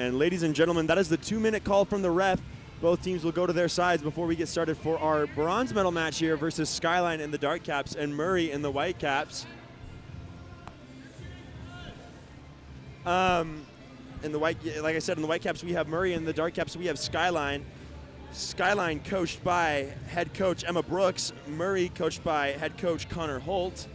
And ladies and gentlemen, that is the 2-minute call from the ref. Both teams will go to their sides before we get started for our bronze medal match here versus Skyline in the dark caps and Murray in the white caps. In the white, like I said, in the white caps we have Murray, in the dark caps we have Skyline. Skyline coached by head coach Emma Brooks, Murray coached by head coach Connor Holt.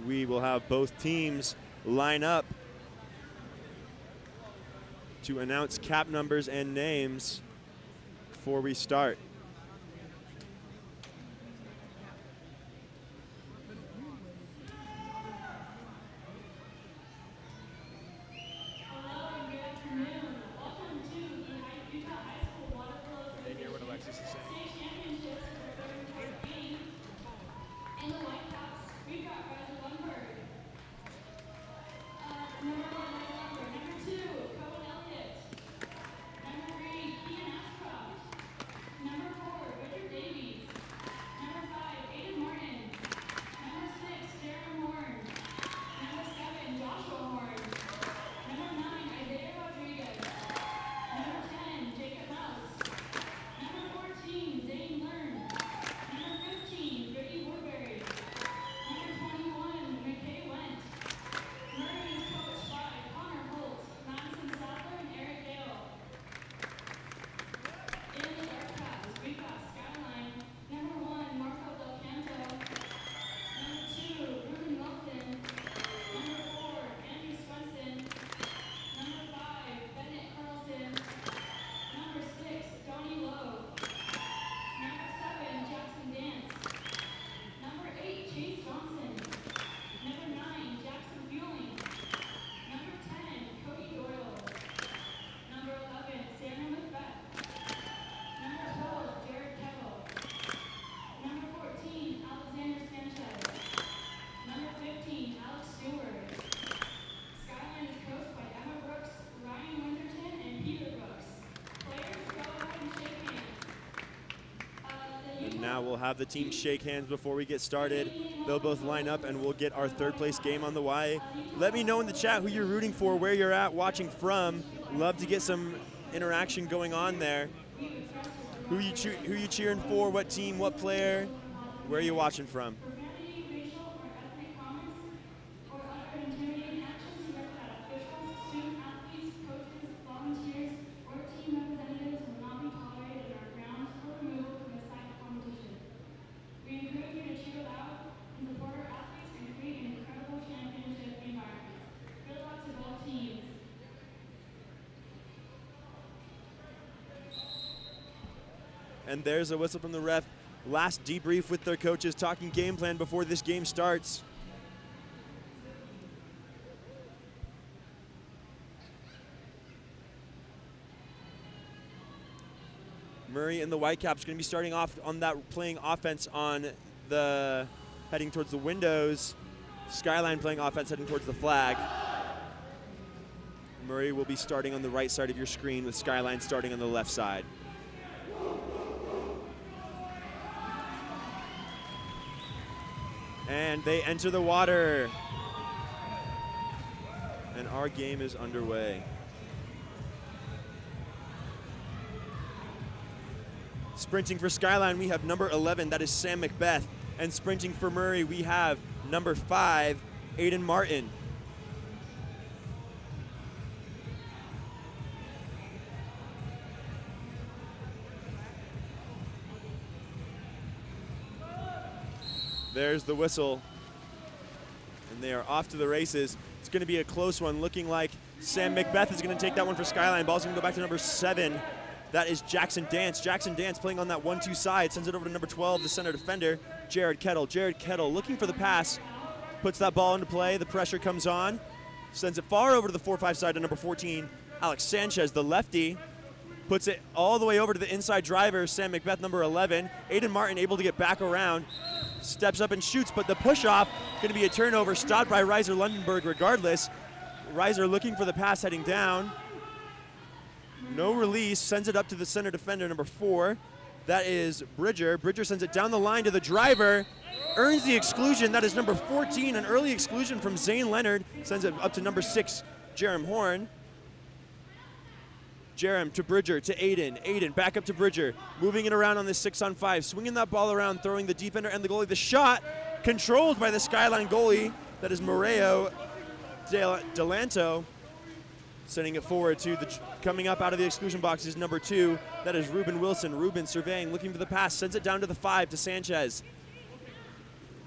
We will have both teams line up to announce cap numbers and names before we start. Now we'll have the teams shake hands before we get started. They'll both line up and we'll get our third place game on the way. Let me know in the chat who you're rooting for, where you're at watching from. Love to get some interaction going on there. Who you cheering for, what team, what player, where are you watching from? And there's a whistle from the ref. Last debrief with their coaches, talking game plan before this game starts. Murray in the Whitecaps going to be starting off on that, playing offense on the, heading towards the windows. Skyline playing offense heading towards the flag. Murray will be starting on the right side of your screen with Skyline starting on the left side. And they enter the water. And our game is underway. Sprinting for Skyline, we have number 11, that is Sam Macbeth. And sprinting for Murray, we have number 5, Aiden Martin. There's the whistle. And they are off to the races. It's going to be a close one, looking like Sam Macbeth is going to take that one for Skyline. Ball's going to go back to number 7, That is Jackson Dance. Jackson Dance playing on that 1-2 side, sends it over to number 12, the center defender, Jared Kettle. Jared Kettle looking for the pass, puts that ball into play. The pressure comes on, sends it far over to the 4-5 side to number 14, Alex Sanchez, the lefty. Puts it all the way over to the inside driver, Sam Macbeth, number 11. Aiden Martin able to get back around, steps up and shoots, but the push-off going to be a turnover, stopped by Reiser Lundenberg regardless. Reiser looking for the pass heading down. No release, sends it up to the center defender, number 4. That is Bridger. Bridger sends it down the line to the driver, earns the exclusion. That is number 14, an early exclusion from Zane Leonard. Sends it up to number 6, Jerem Horn. Jerem to Bridger, to Aiden. Aiden back up to Bridger, moving it around on this 6-on-5, swinging that ball around, throwing the defender and the goalie. The shot controlled by the Skyline goalie. That is Moreo Delanto. Sending it forward to the, coming up out of the exclusion box is number 2. That is Ruben Wilson. Ruben surveying, looking for the pass, sends it down to the 5 to Sanchez.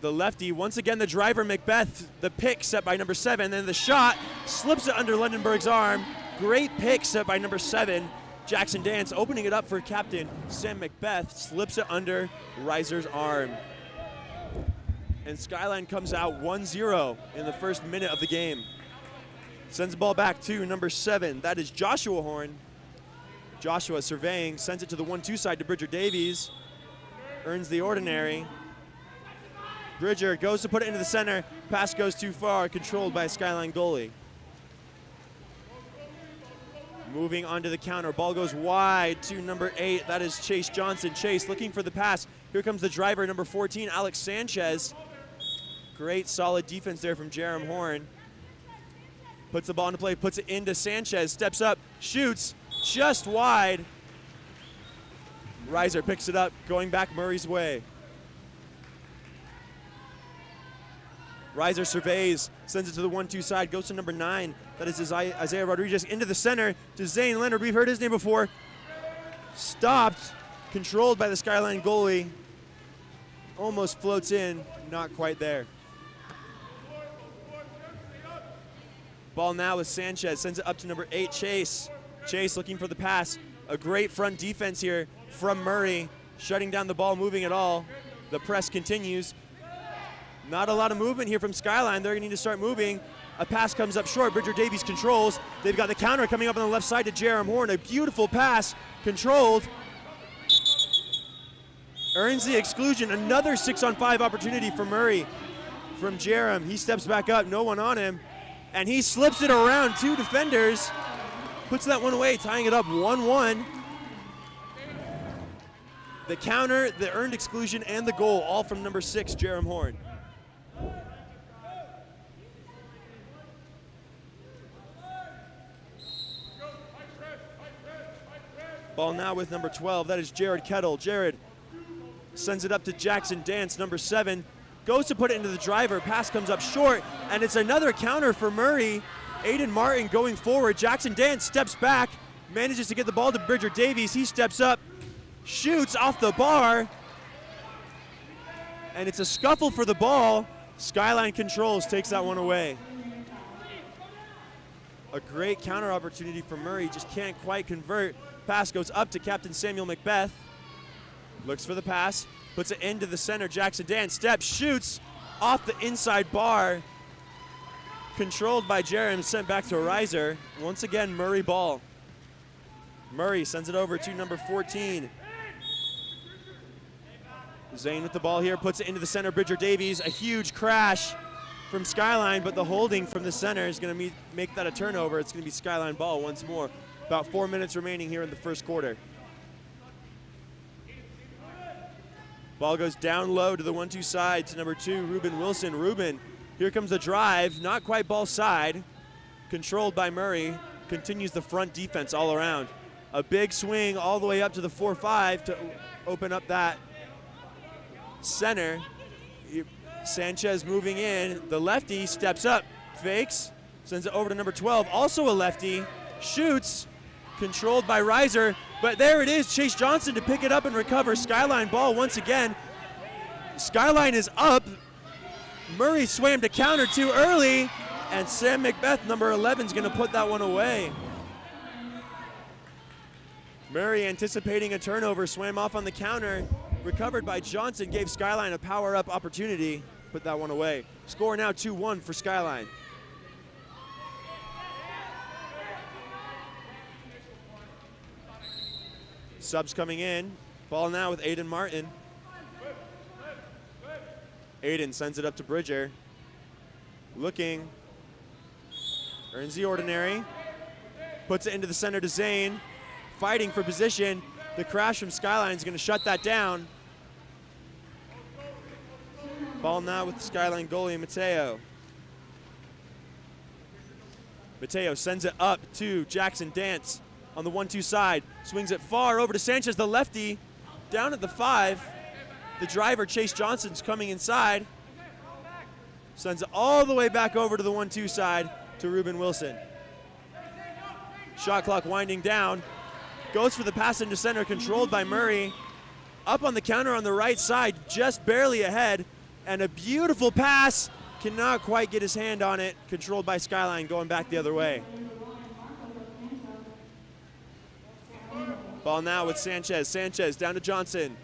The lefty, once again the driver Macbeth, the pick set by number 7, then the shot slips it under Lundenberg's arm. Great pick set by number 7, Jackson Dance, opening it up for captain Sam Macbeth, slips it under Reiser's arm. And Skyline comes out 1-0 in the first minute of the game. Sends the ball back to number 7, that is Joshua Horn. Joshua surveying, sends it to the 1-2 side to Bridger Davies, earns the ordinary. Bridger goes to put it into the center, pass goes too far, controlled by a Skyline goalie. Moving onto the counter, ball goes wide to number 8, that is Chase Johnson. Chase looking for the pass. Here comes the driver, number 14, Alex Sanchez. Great solid defense there from Jerem Horn. Puts the ball into play, puts it into Sanchez, steps up, shoots, just wide. Reiser picks it up, going back Murray's way. Reiser surveys, sends it to the 1-2 side, goes to number 9. That is Isaiah Rodriguez into the center to Zane Leonard. We've heard his name before. Stopped, controlled by the Skyline goalie. Almost floats in, not quite there. Ball now with Sanchez, sends it up to number 8, Chase. Chase looking for the pass. A great front defense here from Murray, shutting down the ball, moving it all. The press continues. Not a lot of movement here from Skyline. They're going to need to start moving. A pass comes up short. Bridger Davies controls. They've got the counter coming up on the left side to Jerem Horn. A beautiful pass, controlled. Earns the exclusion. Another 6-on-5 opportunity for Murray from Jerem. He steps back up, no one on him. And he slips it around 2 defenders. Puts that one away, tying it up 1-1. The counter, the earned exclusion, and the goal, all from number 6, Jerem Horn. Ball now with number 12, that is Jared Kettle. Jared sends it up to Jackson Dance, number 7. Goes to put it into the driver, pass comes up short, and it's another counter for Murray. Aiden Martin going forward, Jackson Dance steps back, manages to get the ball to Bridger Davies. He steps up, shoots off the bar, and it's a scuffle for the ball. Skyline controls, takes that one away. A great counter opportunity for Murray, just can't quite convert. Pass goes up to Captain Samuel Macbeth. Looks for the pass, puts it into the center. Jackson Dance steps, shoots off the inside bar. Controlled by Jerem, sent back to Reiser. Once again, Murray ball. Murray sends it over to number 14. Zane with the ball here, puts it into the center. Bridger Davies, a huge crash from Skyline, but the holding from the center is going to make that a turnover. It's going to be Skyline ball once more. About 4 minutes remaining here in the first quarter. Ball goes down low to the 1-2 side to number 2, Ruben Wilson. Ruben, here comes the drive, not quite ball side. Controlled by Murray, continues the front defense all around. A big swing all the way up to the 4-5 to open up that center. Sanchez moving in, the lefty steps up, fakes, sends it over to number 12, also a lefty, shoots, controlled by Reiser, but there it is, Chase Johnson to pick it up and recover. Skyline ball once again. Skyline is up. Murray swam to counter too early, and Sam Macbeth, number 11, is going to put that one away. Murray anticipating a turnover, swam off on the counter, recovered by Johnson, gave Skyline a power-up opportunity, put that one away. Score now 2-1 for Skyline. Subs coming in. Ball now with Aiden Martin. Aiden sends it up to Bridger. Looking. Earns the ordinary. Puts it into the center to Zane. Fighting for position. The crash from Skyline is going to shut that down. Ball now with the Skyline goalie, Mateo. Mateo sends it up to Jackson Dance on the 1-2 side. Swings it far over to Sanchez, the lefty. Down at the 5. The driver, Chase Johnson's coming inside. Sends it all the way back over to the 1-2 side to Ruben Wilson. Shot clock winding down. Goes for the pass into center, controlled by Murray. Up on the counter on the right side, just barely ahead. And a beautiful pass. Cannot quite get his hand on it. Controlled by Skyline, going back the other way. Ball now with Sanchez. Sanchez down to Johnson.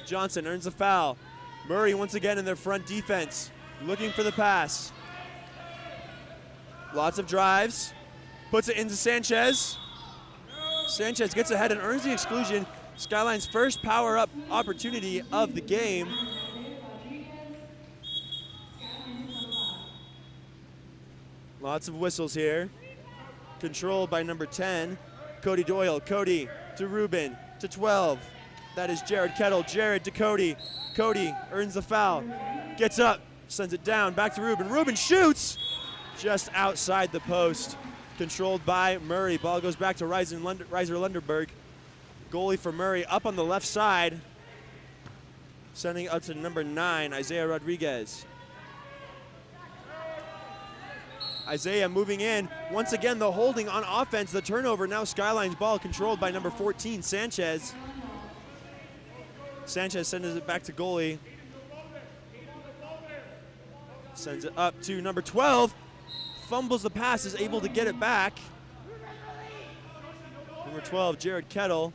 Johnson earns a foul. Murray once again in their front defense, looking for the pass. Lots of drives. Puts it into Sanchez. Sanchez gets ahead and earns the exclusion. Skyline's first power-up opportunity of the game. Lots of whistles here. Controlled by number 10, Cody Doyle. Cody to Ruben to 12. That is Jared Kettle. Jared to Cody. Cody earns the foul. Gets up, sends it down, back to Ruben. Ruben shoots just outside the post. Controlled by Murray. Ball goes back to Reiser Lunderberg. Goalie for Murray up on the left side. Sending it up to number 9, Isaiah Rodriguez. Isaiah moving in. Once again, the holding on offense, the turnover. Now Skyline's ball controlled by number 14, Sanchez. Sanchez sends it back to goalie. Sends it up to number 12. Fumbles the pass, is able to get it back. Number 12, Jared Kettle.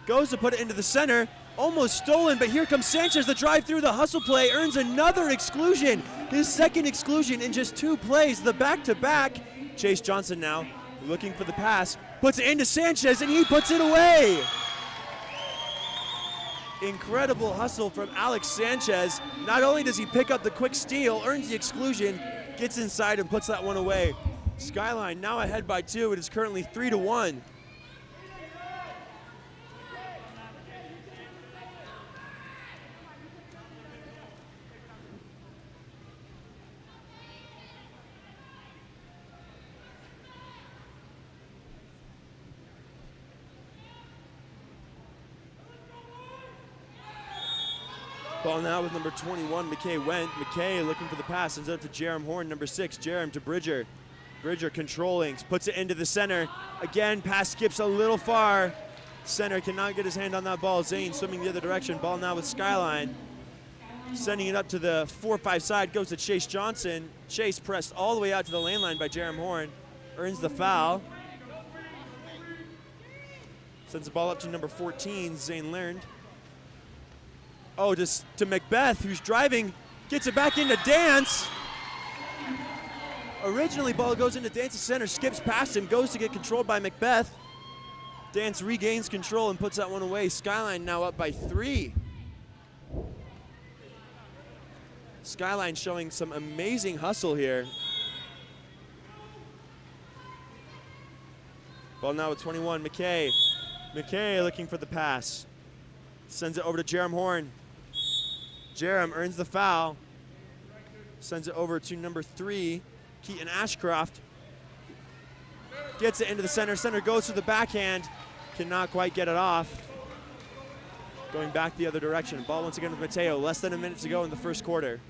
Goes to put it into the center. Almost stolen, but here comes Sanchez, the drive through, the hustle play, earns another exclusion. His second exclusion in just 2 plays, the back-to-back. Chase Johnson now looking for the pass, puts it into Sanchez, and he puts it away. Incredible hustle from Alex Sanchez. Not only does he pick up the quick steal, earns the exclusion, gets inside and puts that one away. Skyline now ahead by 2. It is currently 3-1. Ball now with number 21, McKay Went. McKay looking for the pass, sends it up to Jerem Horn, number 6. Jerem to Bridger. Bridger controlling, puts it into the center. Again, pass skips a little far. Center cannot get his hand on that ball. Zane swimming the other direction. Ball now with Skyline. Sending it up to the 4-5 side, goes to Chase Johnson. Chase pressed all the way out to the lane line by Jerem Horn. Earns the foul. Sends the ball up to number 14, Zane Learned. Oh, just to Macbeth, who's driving, gets it back into Dance. Originally, ball goes into Dance's center, skips past him, goes to get controlled by Macbeth. Dance regains control and puts that one away. Skyline now up by 3. Skyline showing some amazing hustle here. Ball now with 21, McKay. McKay looking for the pass. Sends it over to Jerem Horn. Jerem earns the foul. Sends it over to number 3, Keaton Ashcroft. Gets it into the center. Center goes to the backhand. Cannot quite get it off. Going back the other direction. Ball once again with Mateo. Less than a minute to go in the first quarter.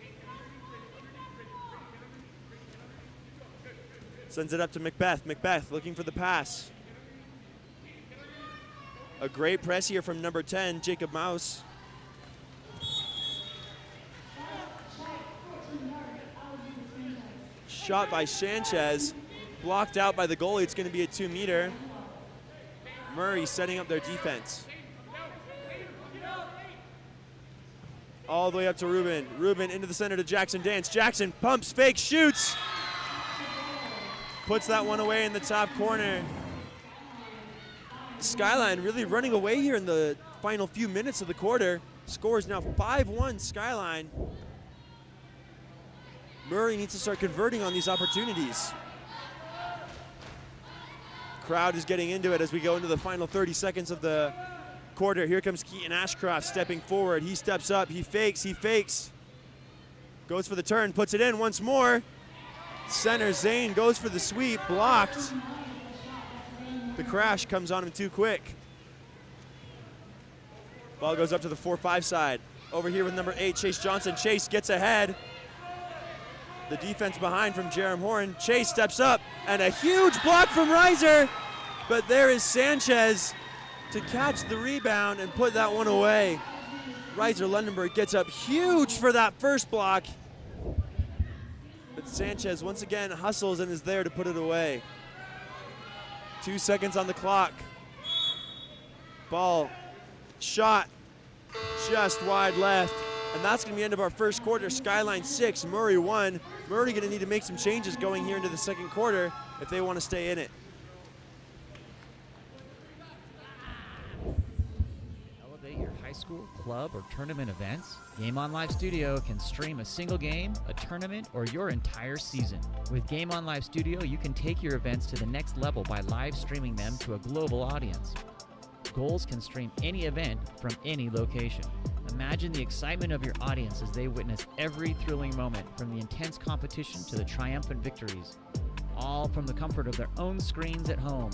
Sends it up to Macbeth. Macbeth looking for the pass. A great press here from number 10, Jacob Mouse. Shot by Sanchez, blocked out by the goalie. It's going to be a 2-meter. Murray setting up their defense. All the way up to Ruben. Ruben into the center to Jackson Dance. Jackson pumps, fakes, shoots. Puts that one away in the top corner. Skyline really running away here in the final few minutes of the quarter. Score is now 5-1 Skyline. Murray needs to start converting on these opportunities. Crowd is getting into it as we go into the final 30 seconds of the quarter. Here comes Keaton Ashcroft stepping forward. He steps up, he fakes. Goes for the turn, puts it in once more. Center Zane goes for the sweep, blocked. The crash comes on him too quick. Ball goes up to the 4-5 side. Over here with number 8, Chase Johnson. Chase gets ahead. The defense behind from Jerem Horn. Chase steps up, and a huge block from Reiser. But there is Sanchez to catch the rebound and put that one away. Reiser Lundenberg gets up huge for that first block. But Sanchez once again hustles and is there to put it away. 2 seconds on the clock. Ball shot just wide left. And that's going to be the end of our first quarter. Skyline 6, Murray 1. Murray going to need to make some changes going here into the second quarter if they want to stay in it. Elevate your high school, club, or tournament events. Game On Live Studio can stream a single game, a tournament, or your entire season. With Game On Live Studio, you can take your events to the next level by live streaming them to a global audience. Goals can stream any event from any location. Imagine the excitement of your audience as they witness every thrilling moment, from the intense competition to the triumphant victories, all from the comfort of their own screens at home,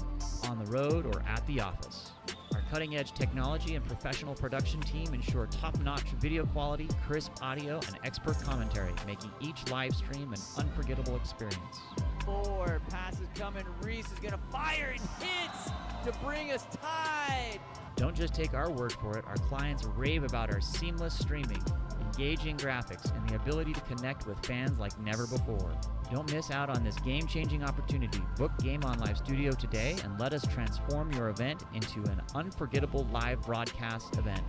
on the road, or at the office. Our cutting-edge technology and professional production team ensure top-notch video quality, crisp audio, and expert commentary, making each live stream an unforgettable experience. Forward, pass is coming, Reese is gonna fire, and hits to bring us tied. Don't just take our word for it, our clients rave about our seamless streaming, engaging graphics, and the ability to connect with fans like never before. Don't miss out on this game-changing opportunity. Book Game On Live Studio today and let us transform your event into an unforgettable live broadcast event.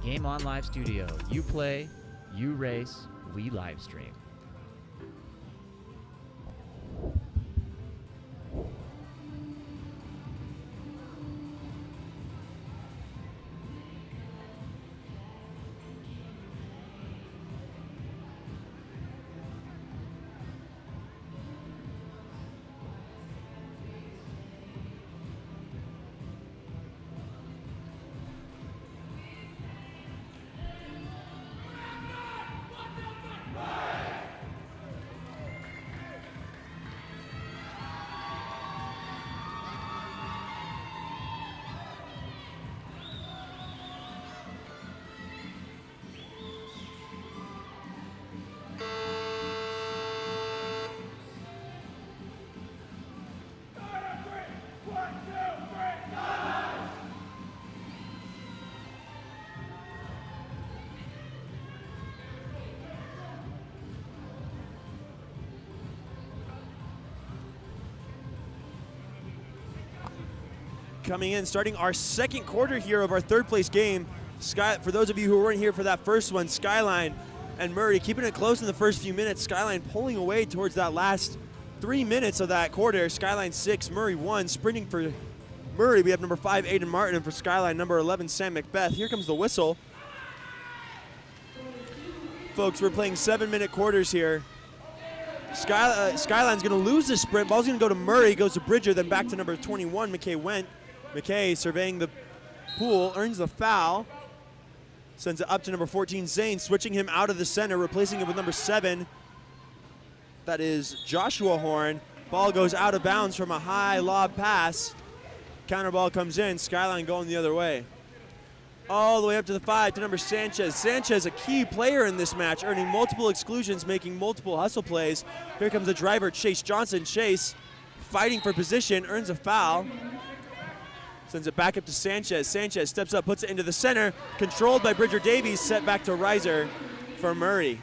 Game On Live Studio. You play, you race, we live stream. Coming in, starting our second quarter here of our third place game. For those of you who weren't here for that first one, Skyline and Murray keeping it close in the first few minutes. Skyline pulling away towards that last 3 minutes of that quarter. Skyline 6, Murray 1. Sprinting for Murray, we have number 5, Aiden Martin, and for Skyline, number 11, Sam Macbeth. Here comes the whistle. Folks, we're playing 7-minute quarters here. Skyline's going to lose the sprint. Ball's going to go to Murray, goes to Bridger, then back to number 21, McKay Went. McKay surveying the pool, earns the foul. Sends it up to number 14, Zane, switching him out of the center, replacing him with number 7. That is Joshua Horn. Ball goes out of bounds from a high lob pass. Counter ball comes in, Skyline going the other way. All the way up to the 5 to number Sanchez. Sanchez, a key player in this match, earning multiple exclusions, making multiple hustle plays. Here comes the driver, Chase Johnson. Chase fighting for position, earns a foul. Sends it back up to Sanchez. Sanchez steps up, puts it into the center. Controlled by Bridger Davies, set back to Reiser for Murray.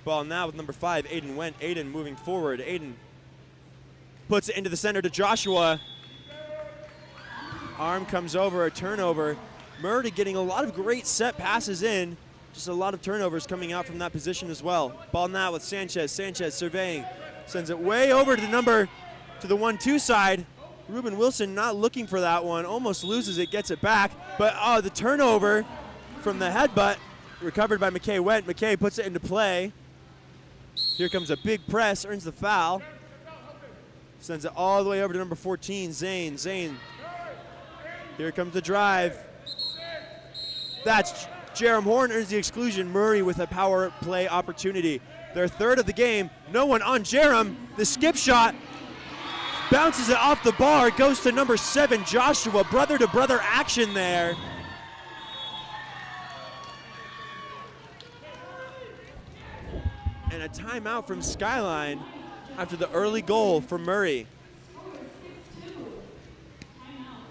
Ball now with number 5, Aiden Went. Aiden moving forward. Aiden puts it into the center to Joshua. Arm comes over, a turnover. Murray getting a lot of great set passes in. Just a lot of turnovers coming out from that position as well. Ball now with Sanchez. Sanchez surveying. Sends it way over to the 1-2 side. Ruben Wilson not looking for that one. Almost loses it, gets it back. But the turnover from the headbutt recovered by McKay Went. McKay puts it into play. Here comes a big press, earns the foul. Sends it all the way over to number 14, Zane. Zane. Here comes the drive. That's Jerem Horn earns the exclusion. Murray with a power play opportunity. Their third of the game. No one on Jerem. The skip shot bounces it off the bar. Goes to number 7, Joshua. Brother-to-brother action there. And a timeout from Skyline after the early goal from Murray.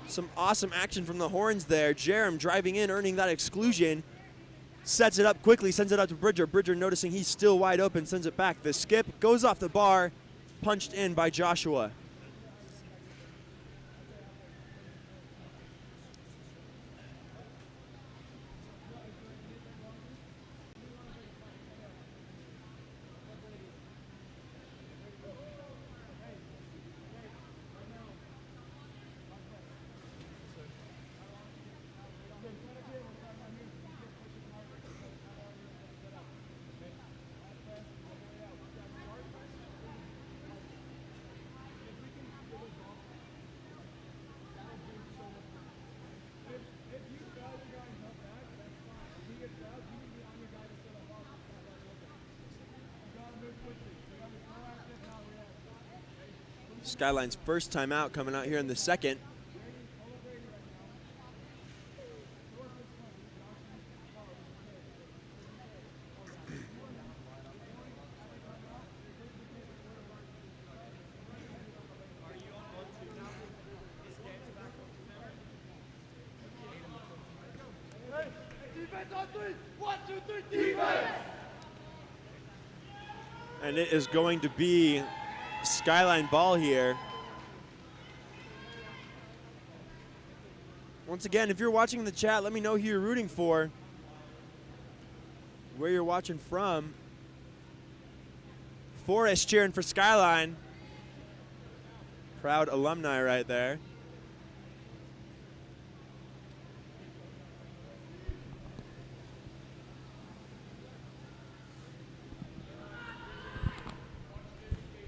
Some awesome action from the Horns there. Jerem driving in, earning that exclusion. Sets it up quickly, sends it out to Bridger. Bridger noticing he's still wide open, sends it back. The skip goes off the bar, punched in by Joshua. Skyline's first time out coming out here in the second. And it is going to be Skyline ball here. Once again, if you're watching in the chat, let me know who you're rooting for, where you're watching from. Forrest cheering for Skyline. Proud alumni right there.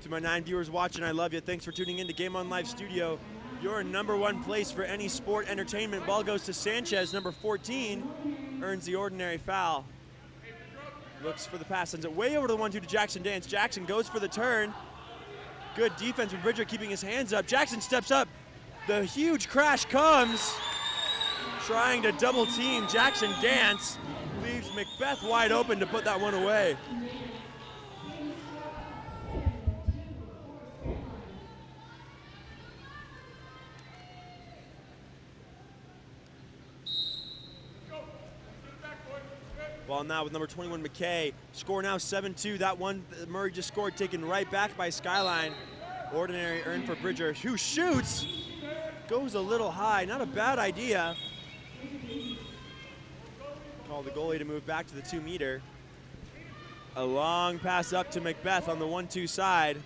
To my 9 viewers watching, I love you. Thanks for tuning in to Game On Live Studio, your #1 place for any sport entertainment. Ball goes to Sanchez, number 14, earns the ordinary foul. Looks for the pass, sends it way over to the 1-2 to Jackson Dance. Jackson goes for the turn. Good defense from Bridger keeping his hands up. Jackson steps up. The huge crash comes. Trying to double team Jackson Dance. Leaves Macbeth wide open to put that one away. Ball now with number 21, McKay. Score now 7-2. That one Murray just scored, taken right back by Skyline. Ordinary earned for Bridger, who shoots. Goes a little high, not a bad idea. Call the goalie to move back to the 2-meter. A long pass up to Macbeth on the 1-2 side.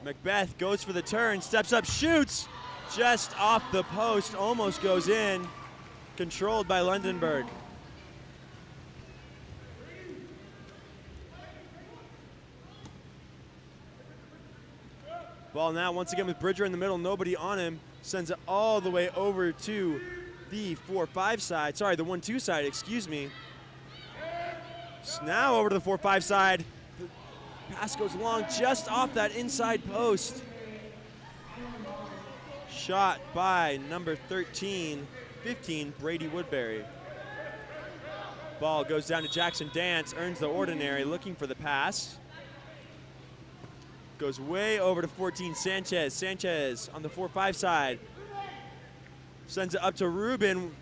Macbeth goes for the turn, steps up, shoots. Just off the post, almost goes in. Controlled by Lundenberg. Ball now once again with Bridger in the middle, nobody on him. Sends it all the way over to the 4-5 side. Sorry, the 1-2 side, excuse me. So now over to the 4-5 side. The pass goes long just off that inside post. Shot by number 15, Brady Woodbury. Ball goes down to Jackson Dance, earns the ordinary, looking for the pass. Goes way over to 14, Sanchez. Sanchez on the 4-5 side. Sends it up to Ruben.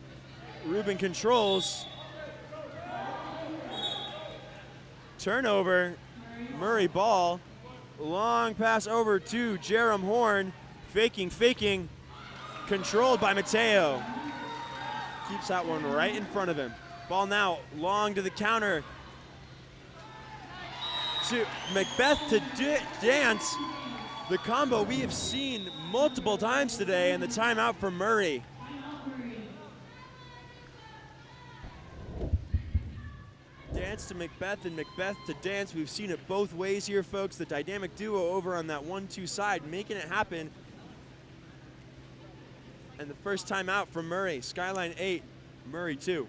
Ruben controls. Turnover. Murray ball. Long pass over to Jerem Horn. Faking. Controlled by Mateo. Keeps that one right in front of him. Ball now long to the counter. To Macbeth to dance. The combo we have seen multiple times today, and the timeout for Murray. Dance to Macbeth and Macbeth to dance. We've seen it both ways here, folks. The dynamic duo over on that 1-2 side making it happen. And the first timeout for Murray. Skyline 8, Murray 2.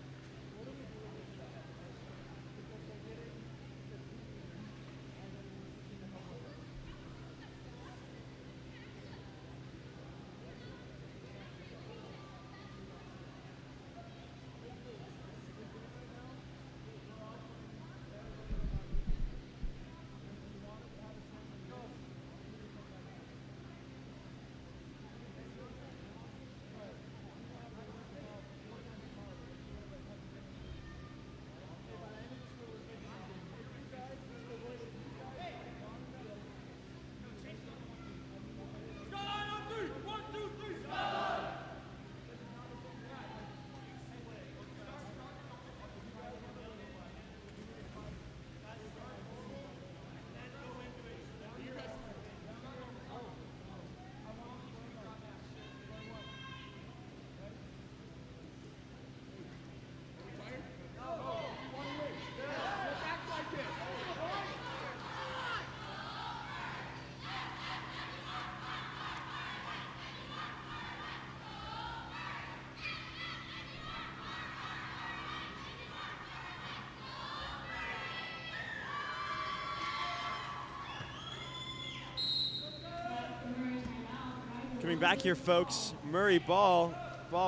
Coming back here, folks, Murray ball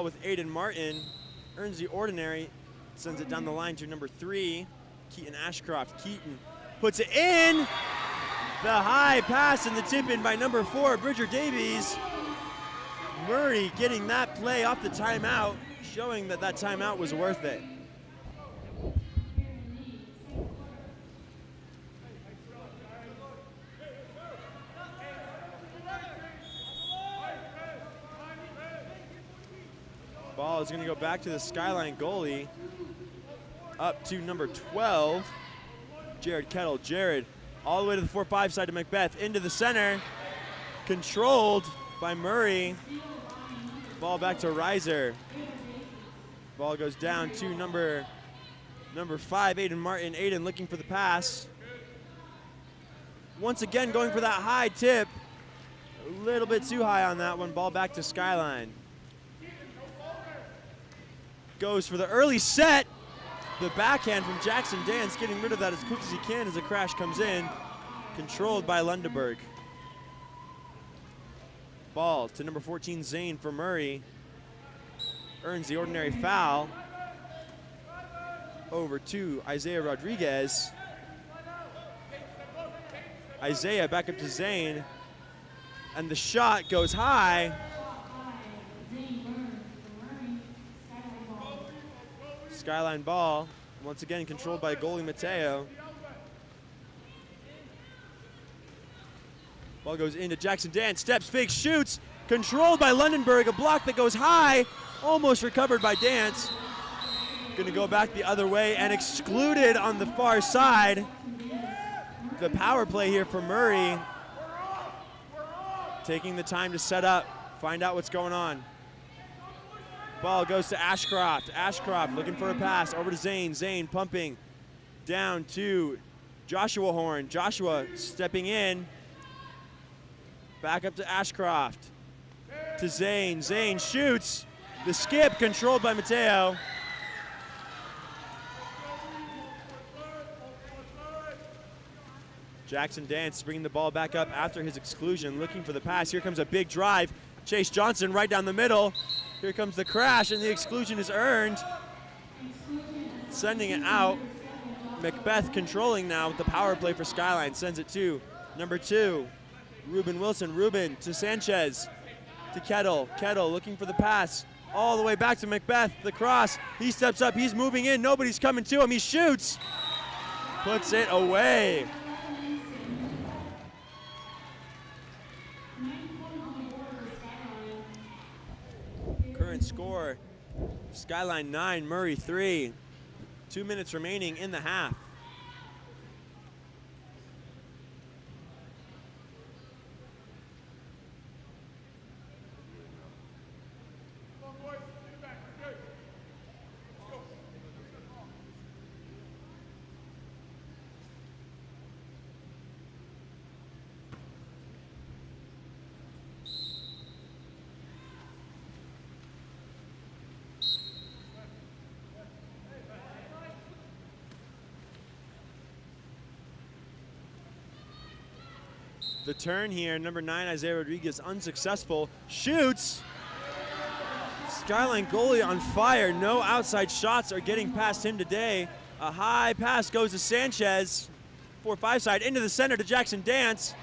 with Aiden Martin, earns the ordinary, sends it down the line to number 3, Keaton Ashcroft. Keaton puts it in, the high pass and the tip in by number 4, Bridger Davies. Murray getting that play off the timeout, showing that that timeout was worth it. Ball is going to go back to the Skyline goalie, up to number 12, Jared Kettle. Jared all the way to the 4-5 side to Macbeth, into the center, controlled by Murray. Ball back to Reiser. Ball goes down to number 5, Aiden Martin. Aiden looking for the pass. Once again going for that high tip. A little bit too high on that one. Ball back to Skyline. Goes for the early set. The backhand from Jackson Dance, getting rid of that as quick as he can as the crash comes in. Controlled by Lundeberg. Ball to number 14, Zane for Murray. Earns the ordinary foul. Over to Isaiah Rodriguez. Isaiah back up to Zane. And the shot goes high. Skyline ball, once again controlled by goalie Mateo. Ball goes into Jackson Dance, steps, fake, shoots, controlled by Lundenberg, a block that goes high, almost recovered by Dance. Gonna go back the other way and excluded on the far side. The power play here for Murray. Taking the time to set up, find out what's going on. Ball goes to Ashcroft. Ashcroft looking for a pass over to Zane. Zane pumping down to Joshua Horn. Joshua stepping in. Back up to Ashcroft. To Zane. Zane shoots. The skip controlled by Mateo. Jackson Dance bringing the ball back up after his exclusion, looking for the pass. Here comes a big drive. Chase Johnson right down the middle. Here comes the crash, and the exclusion is earned. Sending it out. Macbeth controlling now with the power play for Skyline. Sends it to number 2, Ruben Wilson. Ruben to Sanchez. To Kettle. Kettle looking for the pass. All the way back to Macbeth. The cross. He steps up. He's moving in. Nobody's coming to him. He shoots. Puts it away. score. Skyline 9, Murray 3. 2 minutes remaining in the half. The turn here, number 9, Isaiah Rodriguez, unsuccessful. Shoots! Skyline goalie on fire. No outside shots are getting past him today. A high pass goes to Sanchez. 4-5 side into the center to Jackson Dance.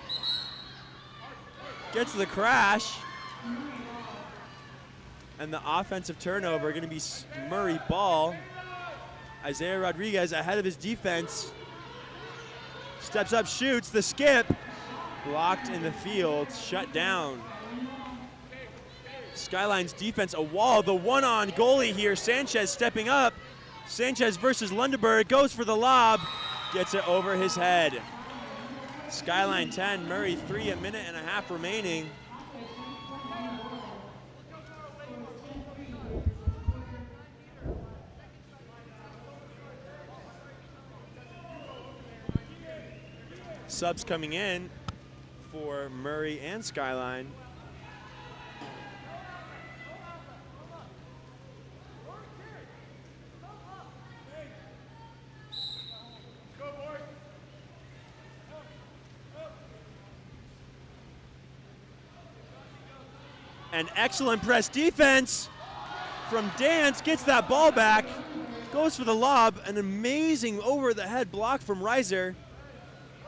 Gets the crash. And the offensive turnover going to be Murray ball. Isaiah Rodriguez ahead of his defense. Steps up, shoots, the skip. Blocked in the field, shut down. Skyline's defense, a wall. The one-on goalie here, Sanchez stepping up. Sanchez versus Lundeberg, goes for the lob, gets it over his head. Skyline 10, Murray 3, a minute and a half remaining. Subs coming in for Murray and Skyline. An excellent press defense from Dance, gets that ball back, goes for the lob, an amazing over-the-head block from Reiser.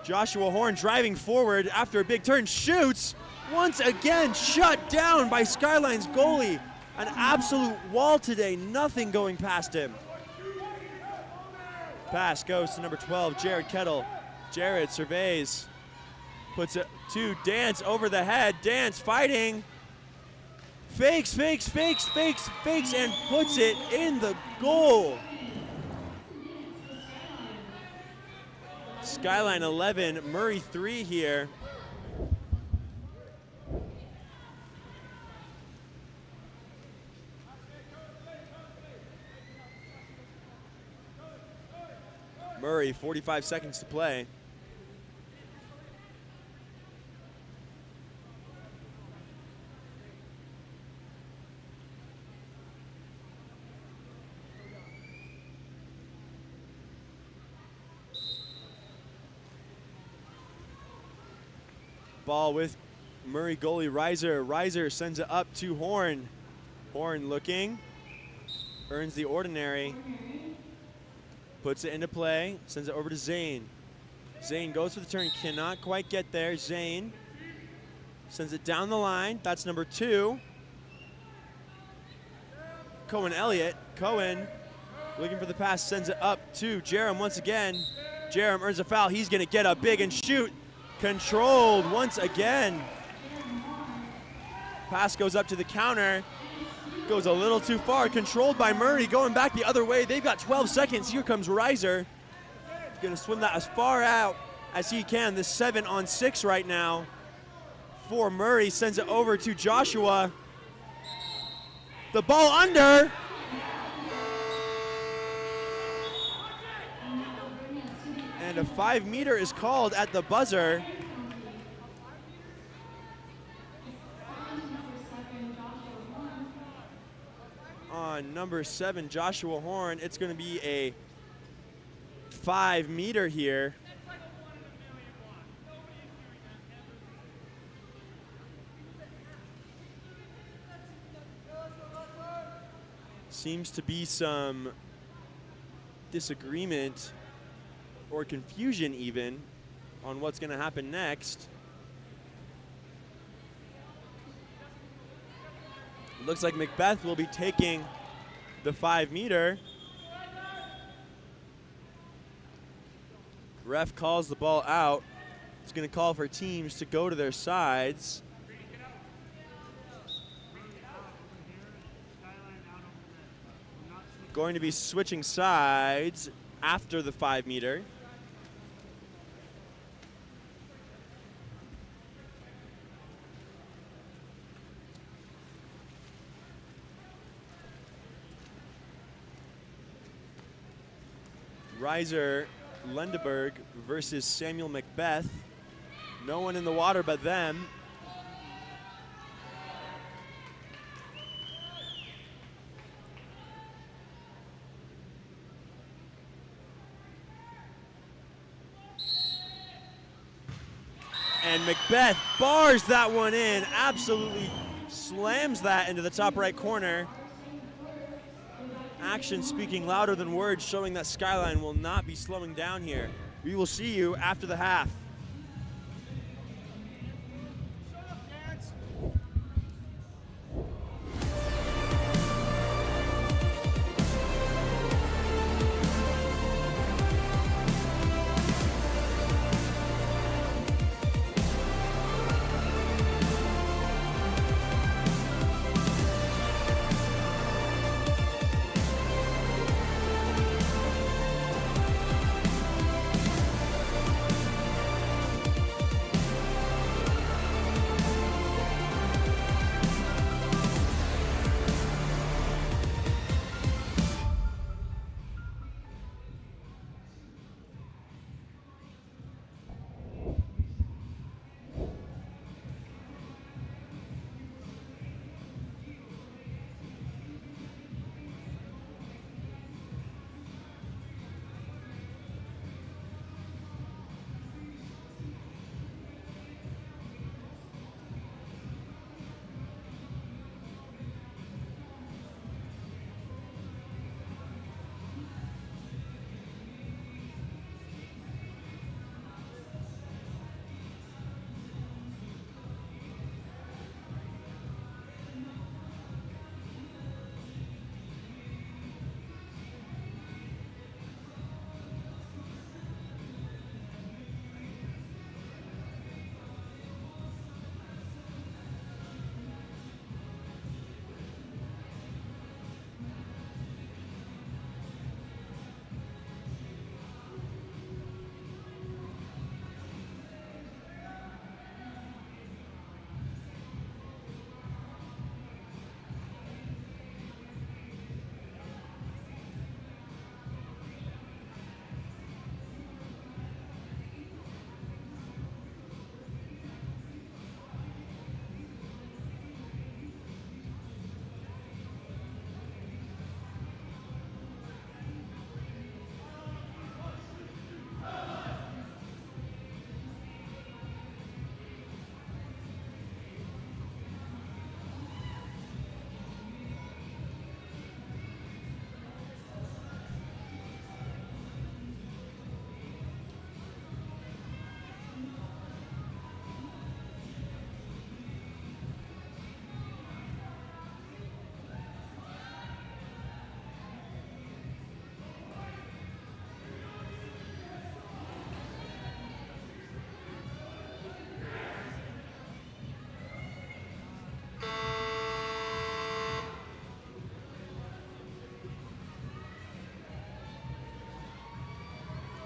Joshua Horn driving forward after a big turn, shoots, once again shut down by Skyline's goalie. An absolute wall today, nothing going past him. Pass goes to number 12, Jared Kettle. Jared surveys, puts it to Dance over the head. Dance fighting, fakes, and puts it in the goal. Skyline 11, Murray 3 here. Murray, 45 seconds to play. Ball with Murray goalie Reiser. Reiser sends it up to Horn. Horn looking, earns the ordinary, puts it into play, sends it over to Zane. Zane goes for the turn, cannot quite get there. Zane sends it down the line. That's number 2. Cohen Elliott. Cohen looking for the pass, sends it up to Jerem once again. Jerem earns a foul. He's going to get up big and shoot. Controlled once again. Pass goes up to the counter. Goes a little too far. Controlled by Murray. Going back the other way. They've got 12 seconds. Here comes Reiser. He's going to swim that as far out as he can. This 7-on-6 right now for Murray. Sends it over to Joshua. The ball under. And a 5-meter is called at the buzzer. On number 7, Joshua Horn, it's going to be a 5-meter here. Seems to be some disagreement or confusion even on what's going to happen next. Looks like Macbeth will be taking the 5-meter. Ref calls the ball out. It's going to call for teams to go to their sides. Going to be switching sides after the 5 meter. Reiser Lundeberg versus Samuel Macbeth. No one in the water but them. And Macbeth bars that one in, absolutely slams that into the top right corner. Action speaking louder than words, showing that Skyline will not be slowing down here. We will see you after the half.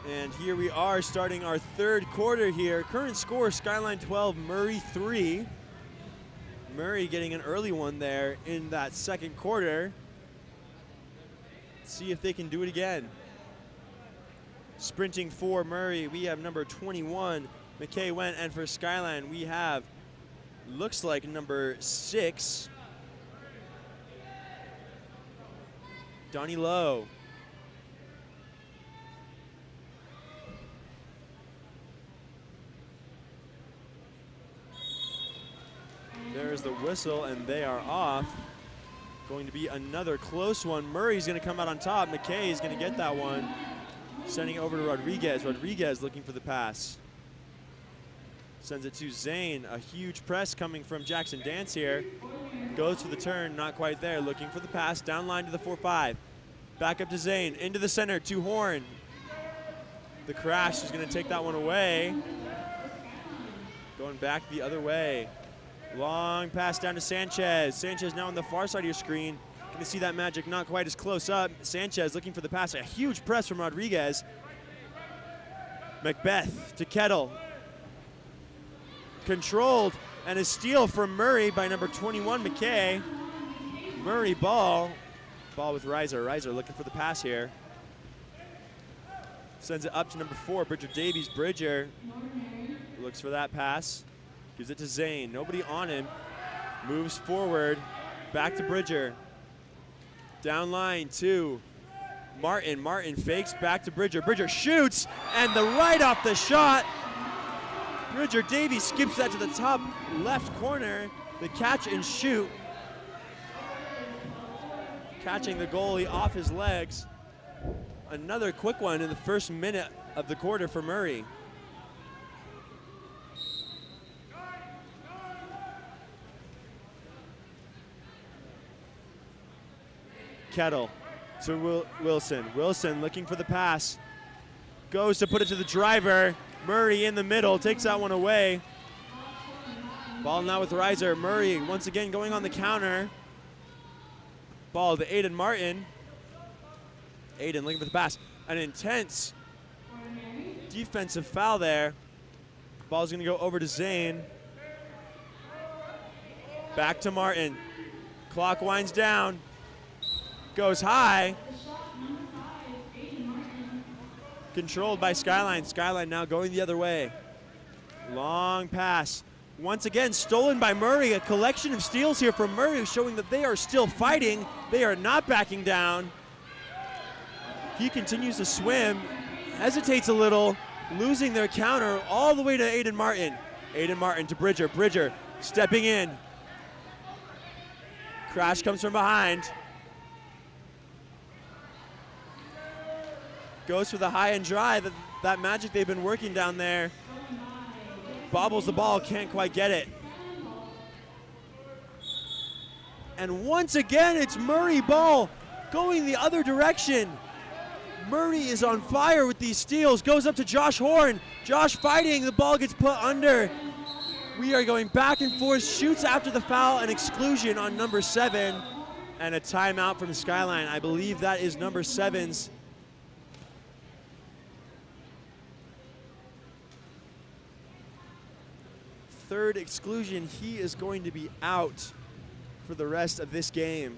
And here we are starting our third quarter here. Current score, Skyline 12, Murray 3. Murray getting an early one there in that second quarter. Let's see if they can do it again. Sprinting for Murray, we have number 21, McKay Went, and for Skyline, we have, looks like number 6, Donnie Lowe. There's the whistle, and they are off. Going to be another close one. Murray's going to come out on top. McKay is going to get that one. Sending it over to Rodriguez. Rodriguez looking for the pass. Sends it to Zane. A huge press coming from Jackson Dance here. Goes for the turn, not quite there. Looking for the pass, down line to the 4-5. Back up to Zane, into the center, to Horn. The crash is going to take that one away. Going back the other way. Long pass down to Sanchez. Sanchez now on the far side of your screen. to see that magic not quite as close up. Sanchez looking for the pass. A huge press from Rodriguez. Macbeth to Kettle. Controlled, and a steal from Murray by number 21, McKay. Murray ball with Reiser. Reiser looking for the pass here. Sends it up to number 4, Bridger Davies. Bridger looks for that pass. Gives it to Zane. Nobody on him. Moves forward. Back to Bridger. Down line to Martin. Martin fakes back to Bridger. Bridger shoots, and the right off the shot. Bridger Davies skips that to the top left corner. The catch and shoot. Catching the goalie off his legs. Another quick one in the first minute of the quarter for Murray. Kettle to Wilson. Wilson looking for the pass. Goes to put it to the driver. Murray in the middle, takes that one away. Ball now with Reiser. Murray once again going on the counter. Ball to Aiden Martin. Aiden looking for the pass. An intense defensive foul there. Ball's gonna go over to Zane. Back to Martin. Clock winds down. Goes high. Controlled by Skyline. Skyline now going the other way. Long pass. Once again stolen by Murray. A collection of steals here from Murray, showing that they are still fighting. They are not backing down. He continues to swim, hesitates a little, losing their counter all the way to Aiden Martin. Aiden Martin to Bridger. Bridger stepping in. Crash comes from behind. Goes for the high and dry. That magic they've been working down there. Bobbles the ball, can't quite get it. And once again, it's Murray ball going the other direction. Murray is on fire with these steals. Goes up to Josh Horn. Josh fighting, the ball gets put under. We are going back and forth. Shoots after the foul, an exclusion on number 7, and a timeout from Skyline. I believe that is number 7's. Third exclusion. He is going to be out for the rest of this game.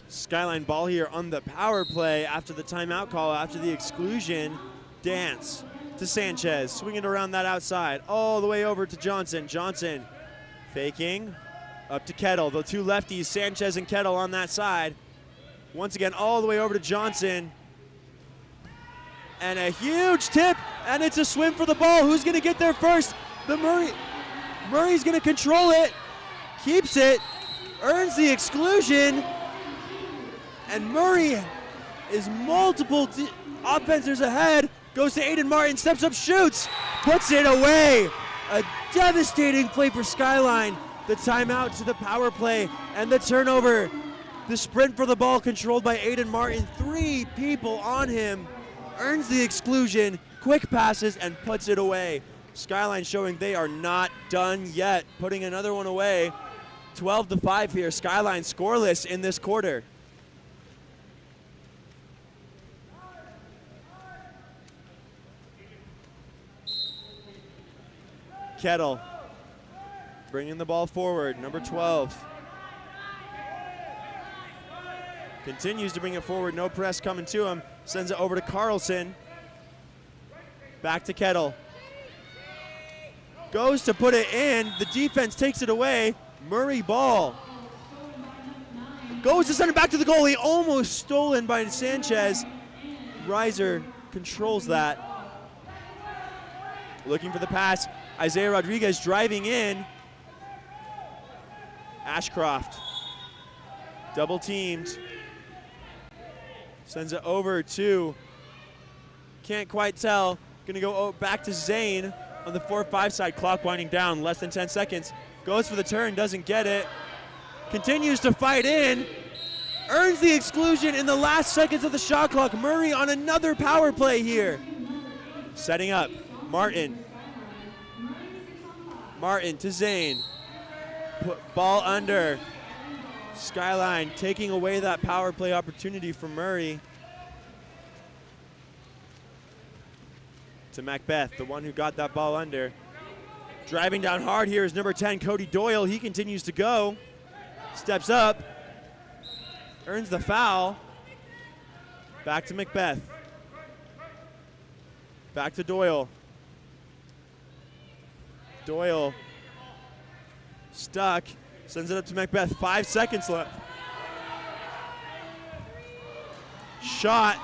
Skyline ball here on the power play after the timeout call, after the exclusion. Dance to Sanchez, swinging around that outside, all the way over to Johnson. Johnson faking, up to Kettle. The two lefties, Sanchez and Kettle on that side. Once again, all the way over to Johnson. And a huge tip, and it's a swim for the ball. Who's gonna get there first? Murray's gonna control it, keeps it, earns the exclusion. And Murray is multiple offenses ahead. Goes to Aiden Martin, steps up, shoots, puts it away. A devastating play for Skyline. The timeout to the power play and the turnover. The sprint for the ball controlled by Aiden Martin. 3 people on him. Earns the exclusion, quick passes, and puts it away. Skyline showing they are not done yet, putting another one away. 12-5 here. Skyline scoreless in this quarter. Kettle bringing the ball forward, number 12. Continues to bring it forward, no press coming to him. Sends it over to Carlson. Back to Kettle. Goes to put it in, the defense takes it away. Murray ball. Goes to send it back to the goalie, almost stolen by Sanchez. Reiser controls that. Looking for the pass. Isaiah Rodriguez driving in. Ashcroft. Double teamed. Sends it over to, can't quite tell. Gonna go back to Zane on the 4-5 side. Clock winding down, less than 10 seconds. Goes for the turn, doesn't get it. Continues to fight in. Earns the exclusion in the last seconds of the shot clock. Murray on another power play here. Setting up, Martin. Martin to Zane. Ball under. Skyline taking away that power play opportunity from Murray. To Macbeth, the one who got that ball under. Driving down hard here is number 10, Cody Doyle. He continues to go. Steps up. Earns the foul. Back to Macbeth. Back to Doyle. Doyle stuck. Sends it up to Macbeth. 5 seconds left. Shot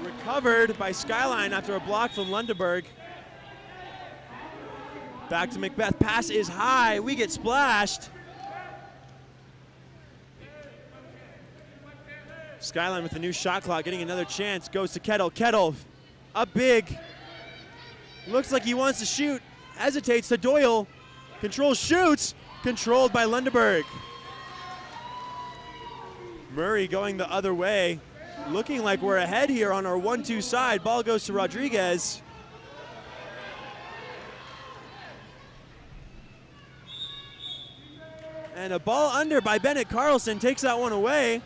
recovered by Skyline after a block from Lundeberg. Back to Macbeth. Pass is high. We get splashed. Skyline with the new shot clock, getting another chance. Goes to Kettle. Kettle up big. Looks like he wants to shoot. Hesitates to Doyle. Controls, shoots. Controlled by Lundeberg. Murray going the other way. Looking like we're ahead here on our 1-2 side. Ball goes to Rodriguez. And a ball under by Bennett Carlson takes that one away.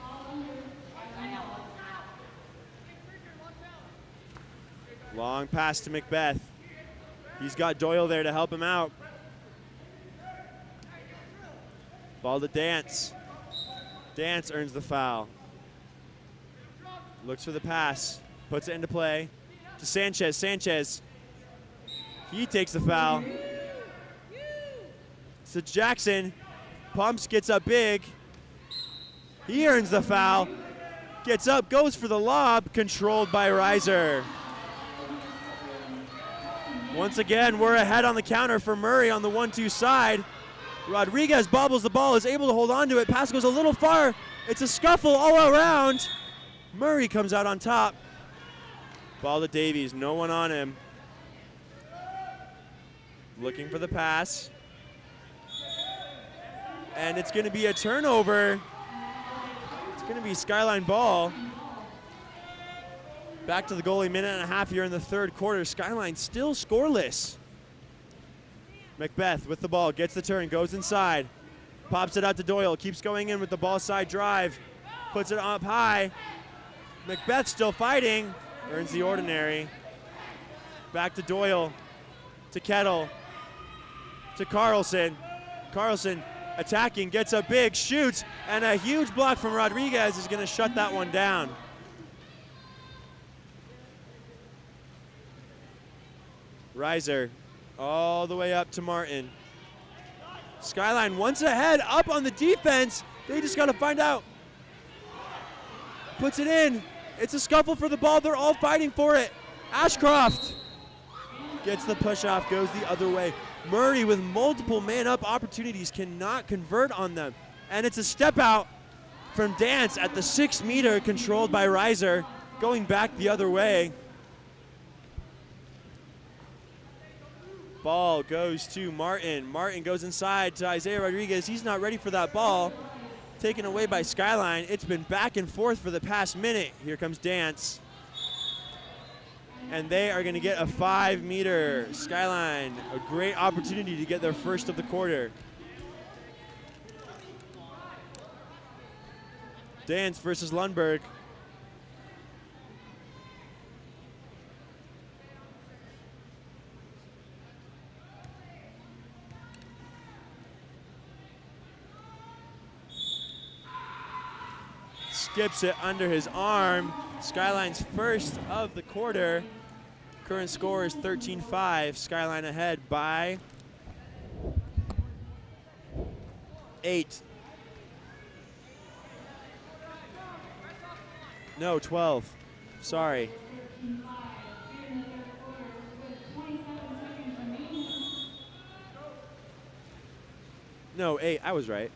Long pass to Macbeth. He's got Doyle there to help him out. Ball to Dance. Dance earns the foul. Looks for the pass. Puts it into play. To Sanchez. Sanchez. He takes the foul. To Jackson. Pumps, gets up big. He earns the foul. Gets up, goes for the lob. Controlled by Reiser. Once again, we're ahead on the counter for Murray on the 1-2 side. Rodriguez bobbles the ball, is able to hold on to it. Pass goes a little far. It's a scuffle all around. Murray comes out on top. Ball to Davies, no one on him. Looking for the pass. And it's going to be a turnover. It's going to be Skyline ball. Back to the goalie, minute and a half here in the third quarter. Skyline still scoreless. Macbeth with the ball, gets the turn, goes inside. Pops it out to Doyle, keeps going in with the ball side drive. Puts it up high. Macbeth still fighting, earns the ordinary. Back to Doyle, to Kettle, to Carlson. Carlson attacking, gets up big, shoots, and a huge block from Rodriguez is going to shut that one down. Reiser all the way up to Martin. Skyline once ahead, up on the defense. They just got to find out. Puts it in. It's a scuffle for the ball. They're all fighting for it. Ashcroft gets the push off, goes the other way. Murray with multiple man-up opportunities cannot convert on them. And it's a step out from Dance at the 6 meter, controlled by Reiser, going back the other way. Ball goes to Martin. Martin goes inside to Isaiah Rodriguez. He's not ready for that ball. Taken away by Skyline. It's been back and forth for the past minute. Here comes Dance. And they are going to get a 5-meter. Skyline, a great opportunity to get their first of the quarter. Dance versus Lundberg. Skips it under his arm. Skyline's first of the quarter. Current score is 13-5. Skyline ahead by 8. No, 12. Sorry. No, 8. I was right.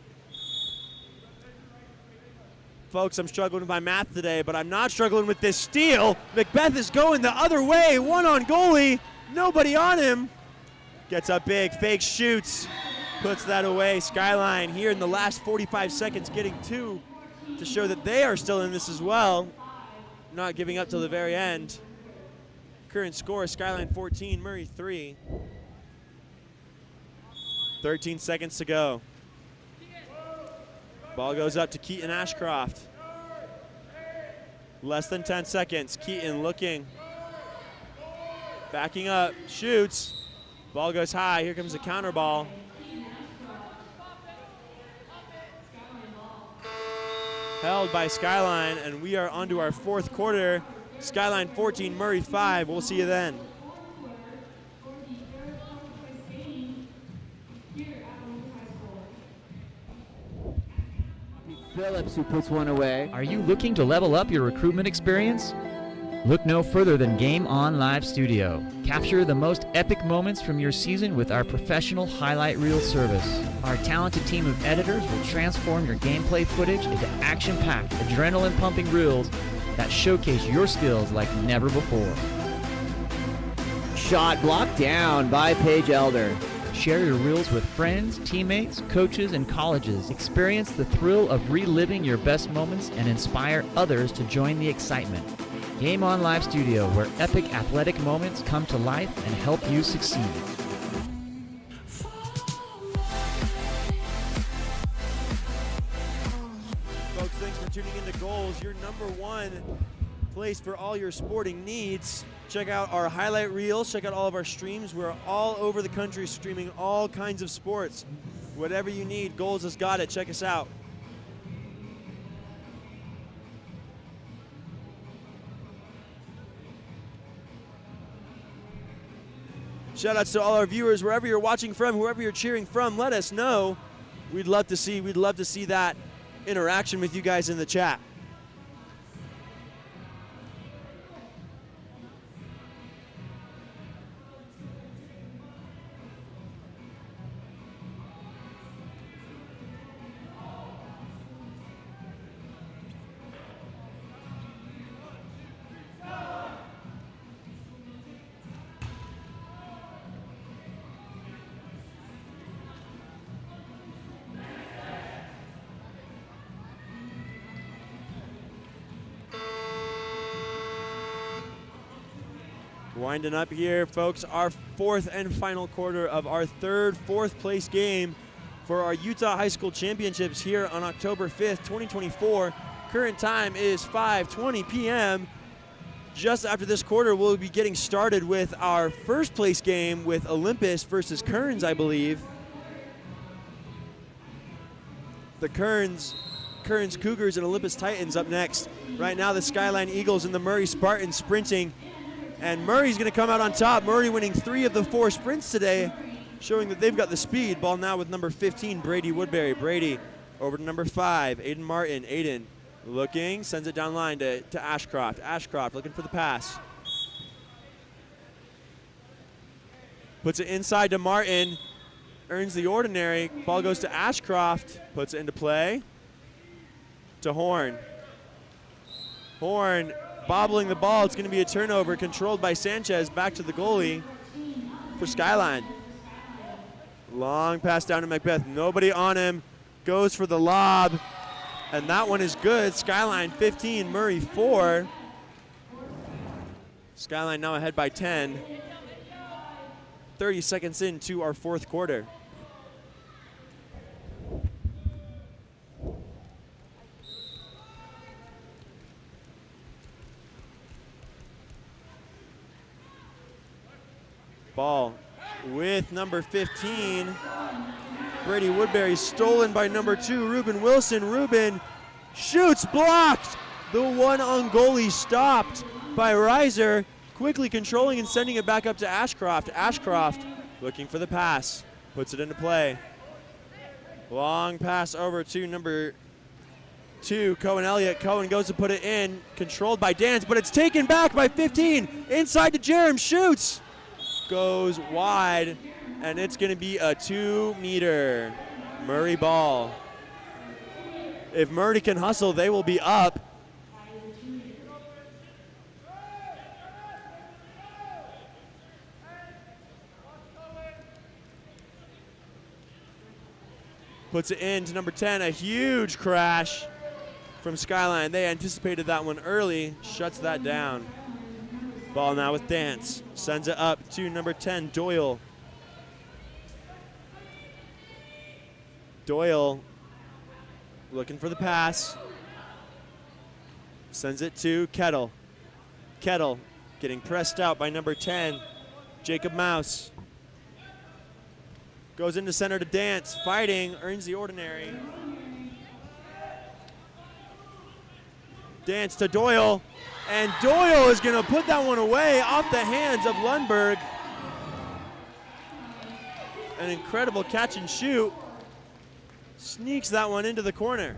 Folks, I'm struggling with my math today, but I'm not struggling with this steal. Macbeth is going the other way. One on goalie. Nobody on him. Gets up big. Fake shoots. Puts that away. Skyline here in the last 45 seconds getting 2 to show that they are still in this as well. Not giving up till the very end. Current score, Skyline 14, Murray 3. 13 seconds to go. Ball goes up to Keaton Ashcroft. Less than 10 seconds. Keaton looking. Backing up, shoots. Ball goes high, here comes the counter ball. Held by Skyline, and we are onto our fourth quarter. Skyline 14, Murray 5. We'll see you then. Phillips, who puts one away. Are you looking to level up your recruitment experience? Look no further than Game On Live Studio. Capture the most epic moments from your season with our professional highlight reel service. Our talented team of editors will transform your gameplay footage into action-packed, adrenaline-pumping reels that showcase your skills like never before. Shot blocked down by Paige Elder. Share your reels with friends, teammates, coaches, and colleges. Experience the thrill of reliving your best moments and inspire others to join the excitement. Game On Live Studio, where epic athletic moments come to life and help you succeed. Folks, thanks for tuning into Goals, your #1 place for all your sporting needs. Check out our highlight reels, check out all of our streams. We're all over the country streaming all kinds of sports. Whatever you need, Goals has got it. Check us out. Shout outs to all our viewers, wherever you're watching from, whoever you're cheering from, let us know. We'd love to see that interaction with you guys in the chat. Winding up here, folks, our fourth and final quarter of our fourth place game for our Utah High School Championships here on October 5th, 2024. Current time is 5:20 p.m. Just after this quarter, we'll be getting started with our first place game with Olympus versus Kearns, I believe. The Kearns Cougars and Olympus Titans up next. Right now, the Skyline Eagles and the Murray Spartans sprinting. And Murray's going to come out on top. Murray winning 3 of the 4 sprints today, showing that they've got the speed. Ball now with number 15, Brady Woodbury. Brady over to number 5, Aiden Martin. Aiden looking, sends it down line to Ashcroft. Ashcroft looking for the pass. Puts it inside to Martin. Earns the ordinary. Ball goes to Ashcroft. Puts it into play to Horn. Horn bobbling the ball. It's going to be a turnover controlled by Sanchez. Back to the goalie for Skyline. Long pass down to Macbeth. Nobody on him. Goes for the lob. And that one is good. Skyline 15, Murray 4. Skyline now ahead by 10. 30 seconds into our fourth quarter. Ball with number 15. Brady Woodbury stolen by number 2, Ruben Wilson. Ruben shoots, blocked. The one on goalie stopped by Reiser, quickly controlling and sending it back up to Ashcroft. Ashcroft looking for the pass, puts it into play. Long pass over to number 2, Cohen Elliott. Cohen goes to put it in, controlled by Dance, but it's taken back by 15. Inside to Jerem, shoots. Goes wide, and it's going to be a 2-meter Murray ball. If Murray can hustle, they will be up. Puts it in to number 10, a huge crash from Skyline. They anticipated that one early, shuts that down. Ball now with Dance, sends it up to number 10, Doyle. Doyle looking for the pass. Sends it to Kettle. Kettle getting pressed out by number 10, Jacob Mouse. Goes into center to Dance, fighting, earns the ordinary. Dance to Doyle, and Doyle is going to put that one away off the hands of Lundberg. An incredible catch and shoot. Sneaks that one into the corner.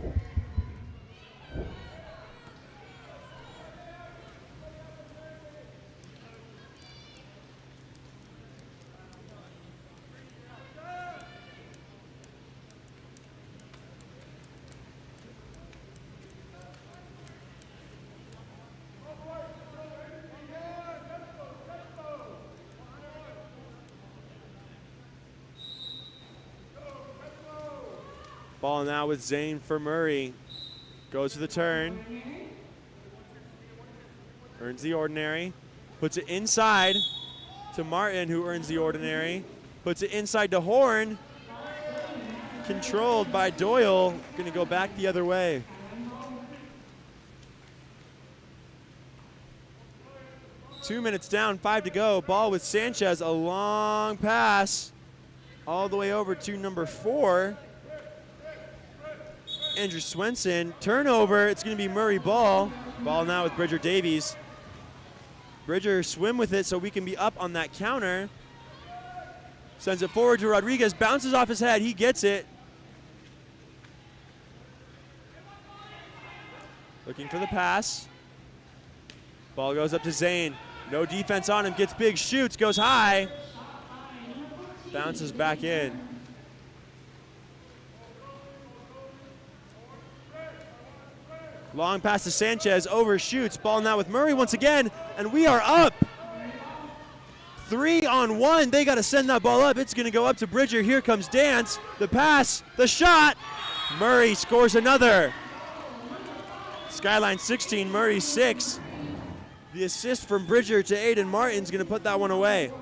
Ball now with Zane for Murray. Goes to the turn. Earns the ordinary. Puts it inside to Martin, who earns the ordinary. Puts it inside to Horn. Controlled by Doyle. Going to go back the other way. Two minutes down, 5 to go. Ball with Sanchez. A long pass all the way over to number 4. Andrew Swenson, turnover, it's going to be Murray ball. Ball now with Bridger Davies. Bridger swim with it so we can be up on that counter. Sends it forward to Rodriguez, bounces off his head, he gets it. Looking for the pass. Ball goes up to Zane. No defense on him, gets big, shoots, goes high. Bounces back in. Long pass to Sanchez, overshoots. Ball now with Murray once again, and we are up. 3-on-1, they got to send that ball up. It's going to go up to Bridger. Here comes Dance. The pass, the shot. Murray scores another. Skyline 16, Murray 6. The assist from Bridger to Aiden Martin's going to put that one away.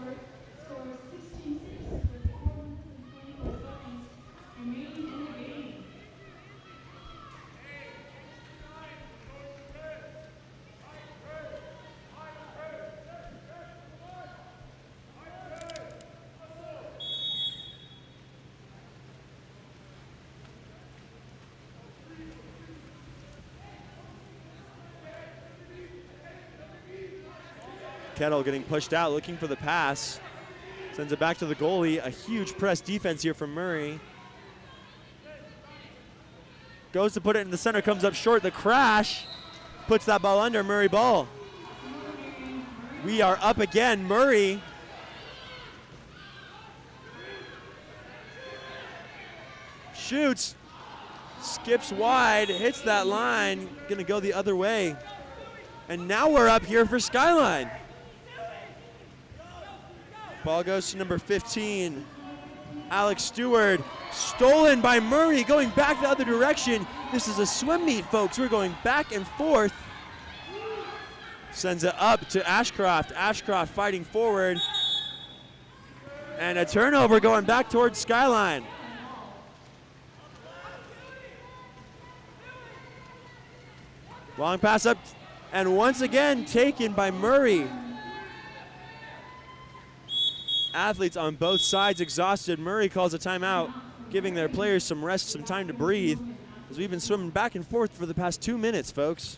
Kettle getting pushed out, looking for the pass. Sends it back to the goalie. A huge press defense here from Murray. Goes to put it in the center, comes up short. The crash puts that ball under. Murray ball. We are up again. Murray. Shoots. Skips wide, hits that line. Gonna go the other way. And now we're up here for Skyline. Ball goes to number 15, Alex Stewart, stolen by Murray, going back the other direction. This is a swim meet, folks. We're going back and forth. Sends it up to Ashcroft. Ashcroft fighting forward. And a turnover going back towards Skyline. Long pass up, and once again taken by Murray. Athletes on both sides exhausted. Murray calls a timeout, giving their players some rest, some time to breathe, as we've been swimming back and forth for the past 2 minutes, folks.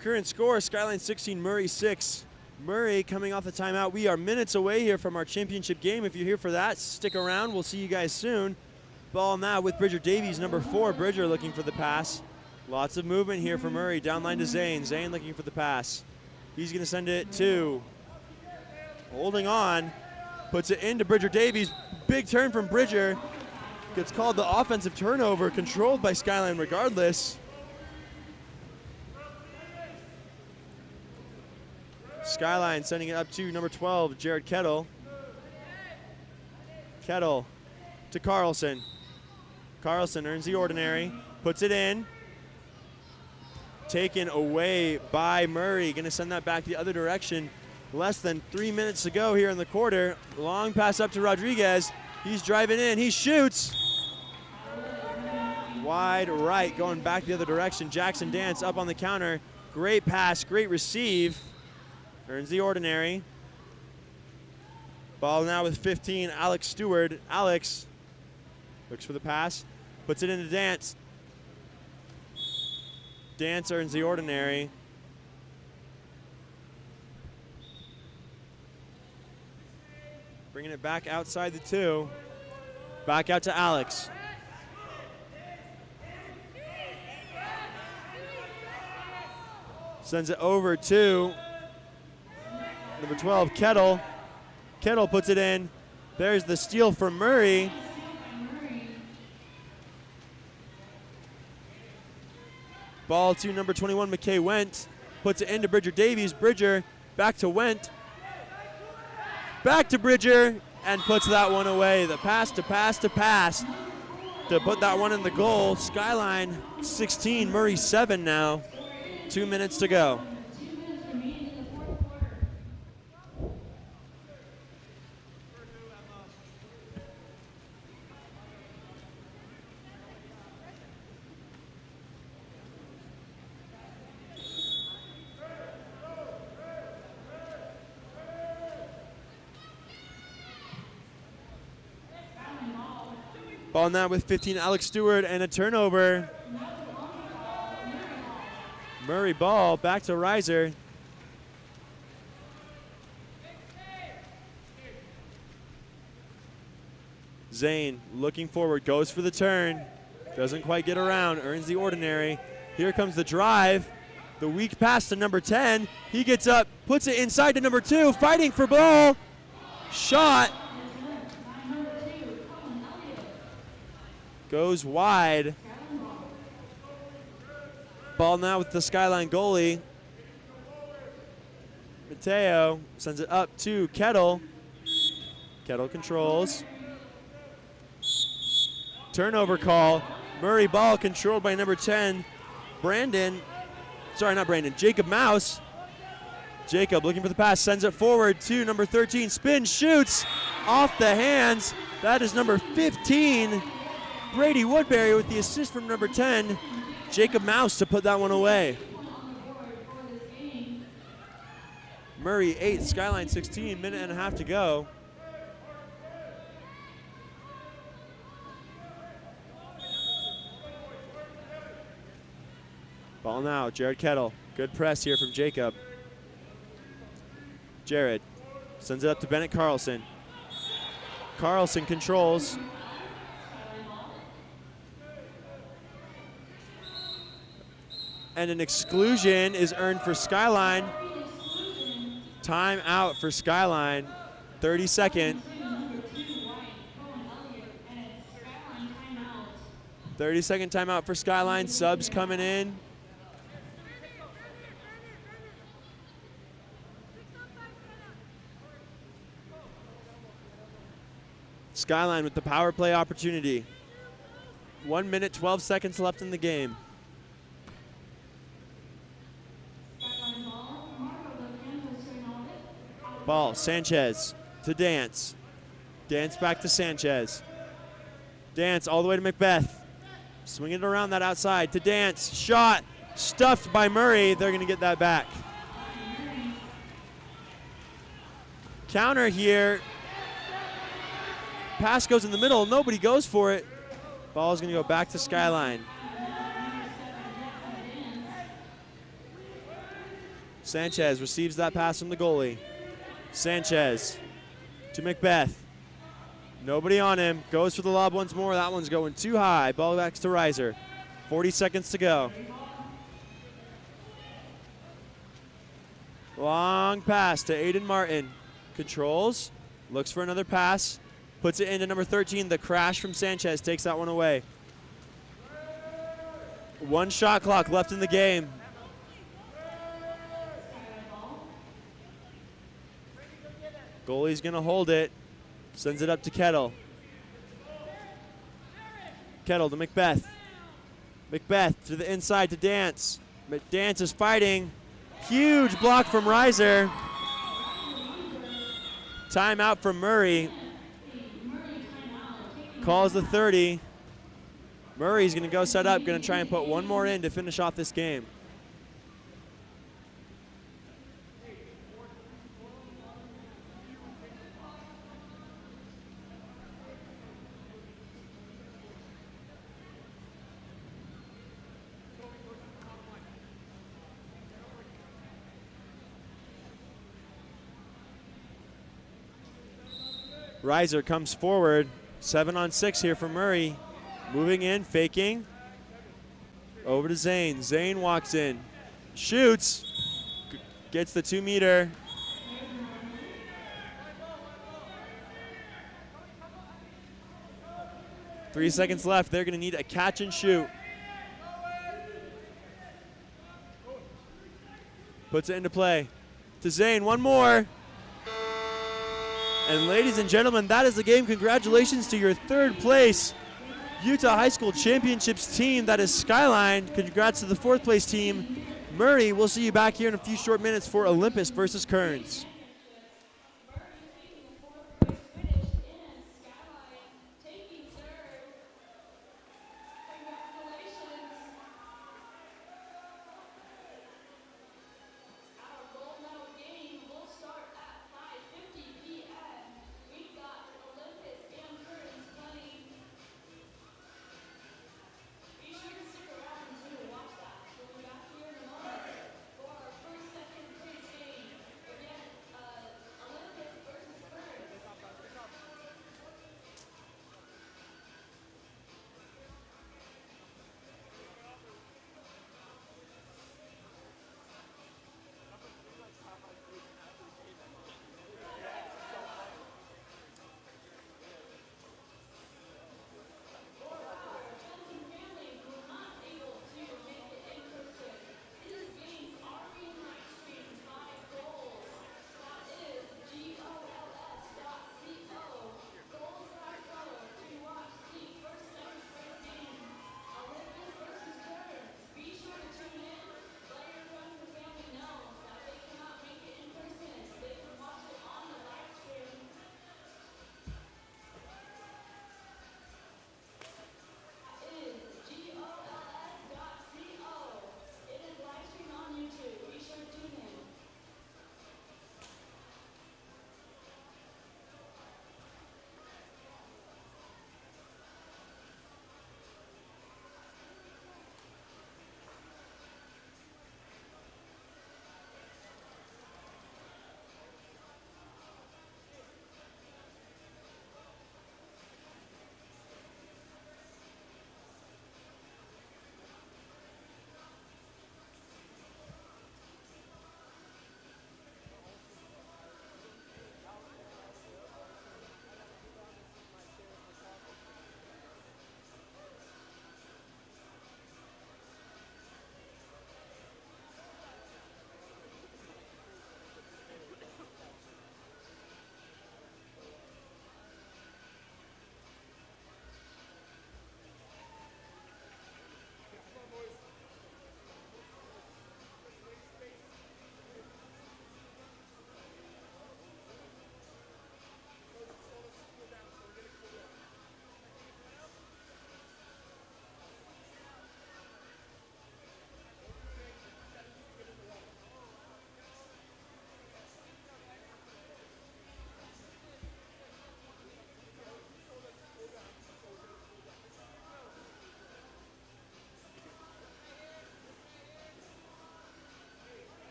Current score, Skyline 16, Murray 6. Murray coming off the timeout. We are minutes away here from our championship game. If you're here for that, stick around. We'll see you guys soon. Ball now with Bridger Davies, number 4. Bridger looking for the pass. Lots of movement here for Murray. Downline to Zane. Zane looking for the pass. He's going to send it to, holding on, puts it into Bridger Davies. Big turn from Bridger. Gets called the offensive turnover, controlled by Skyline regardless. Skyline sending it up to number 12, Jared Kettle. Kettle to Carlson. Carlson earns the ordinary, puts it in. Taken away by Murray. Going to send that back the other direction. Less than 3 minutes to go here in the quarter. Long pass up to Rodriguez. He's driving in. He shoots. Wide right, going back the other direction. Jackson Dance up on the counter. Great pass, great receive. Earns the ordinary. Ball now with 15, Alex Stewart. Alex looks for the pass, puts it into Dance. Dance earns the ordinary. Bringing it back outside the 2. Back out to Alex. Sends it over to number 12, Kettle. Kettle puts it in. There's the steal from Murray. Ball to number 21, McKay Went. Puts it into Bridger Davies. Bridger back to Went. Back to Bridger and puts that one away. The pass to pass to pass to put that one in the goal. Skyline 16, Murray 7 now. 2 minutes to go. Ball now with 15, Alex Stewart, and a turnover. Murray ball back to Reiser. Zane looking forward, goes for the turn. Doesn't quite get around, earns the ordinary. Here comes the drive. The weak pass to number 10. He gets up, puts it inside to number 2, fighting for ball. Shot. Goes wide. Ball now with the Skyline goalie. Mateo sends it up to Kettle. Kettle controls. Turnover call. Murray ball controlled by number 10, Jacob Mouse. Jacob looking for the pass, sends it forward to number 13, spin, shoots off the hands. That is number 15, Brady Woodbury with the assist from number 10, Jacob Mouse to put that one away. Murray 8, Skyline 16, minute and a half to go. Ball now, Jared Kettle. Good press here from Jacob. Jared sends it up to Bennett Carlson. Carlson controls. And an exclusion is earned for Skyline. Timeout for Skyline, 30-second. 30-second timeout for Skyline, subs coming in. Skyline with the power play opportunity. 1 minute, 12 seconds left in the game. Ball, Sanchez to Dance. Dance back to Sanchez. Dance all the way to Macbeth. Swinging it around that outside to Dance. Shot stuffed by Murray. They're going to get that back. Counter here. Pass goes in the middle. Nobody goes for it. Ball's going to go back to Skyline. Sanchez receives that pass from the goalie. Sanchez to Macbeth. Nobody on him. Goes for the lob once more. That one's going too high. Ball back to Reiser. 40 seconds to go. Long pass to Aiden Martin. Controls. Looks for another pass. Puts it into number 13. The crash from Sanchez takes that one away. 1 shot clock left in the game. Goalie's going to hold it. Sends it up to Kettle. Kettle to Macbeth. Macbeth to the inside to Dance. But Dance is fighting. Huge block from Reiser. Timeout from Murray. Calls the 30. Murray's going to go set up. Going to try and put one more in to finish off this game. Reiser comes forward. 7-on-6 here for Murray. Moving in, faking. Over to Zane. Zane walks in. Shoots. Gets the 2-meter. Three seconds left. They're going to need a catch and shoot. Puts it into play. To Zane, one more. And ladies and gentlemen, that is the game. Congratulations to your third place Utah High School Championships team. That is Skyline. Congrats to the fourth place team, Murray. We'll see you back here in a few short minutes for Olympus versus Kearns.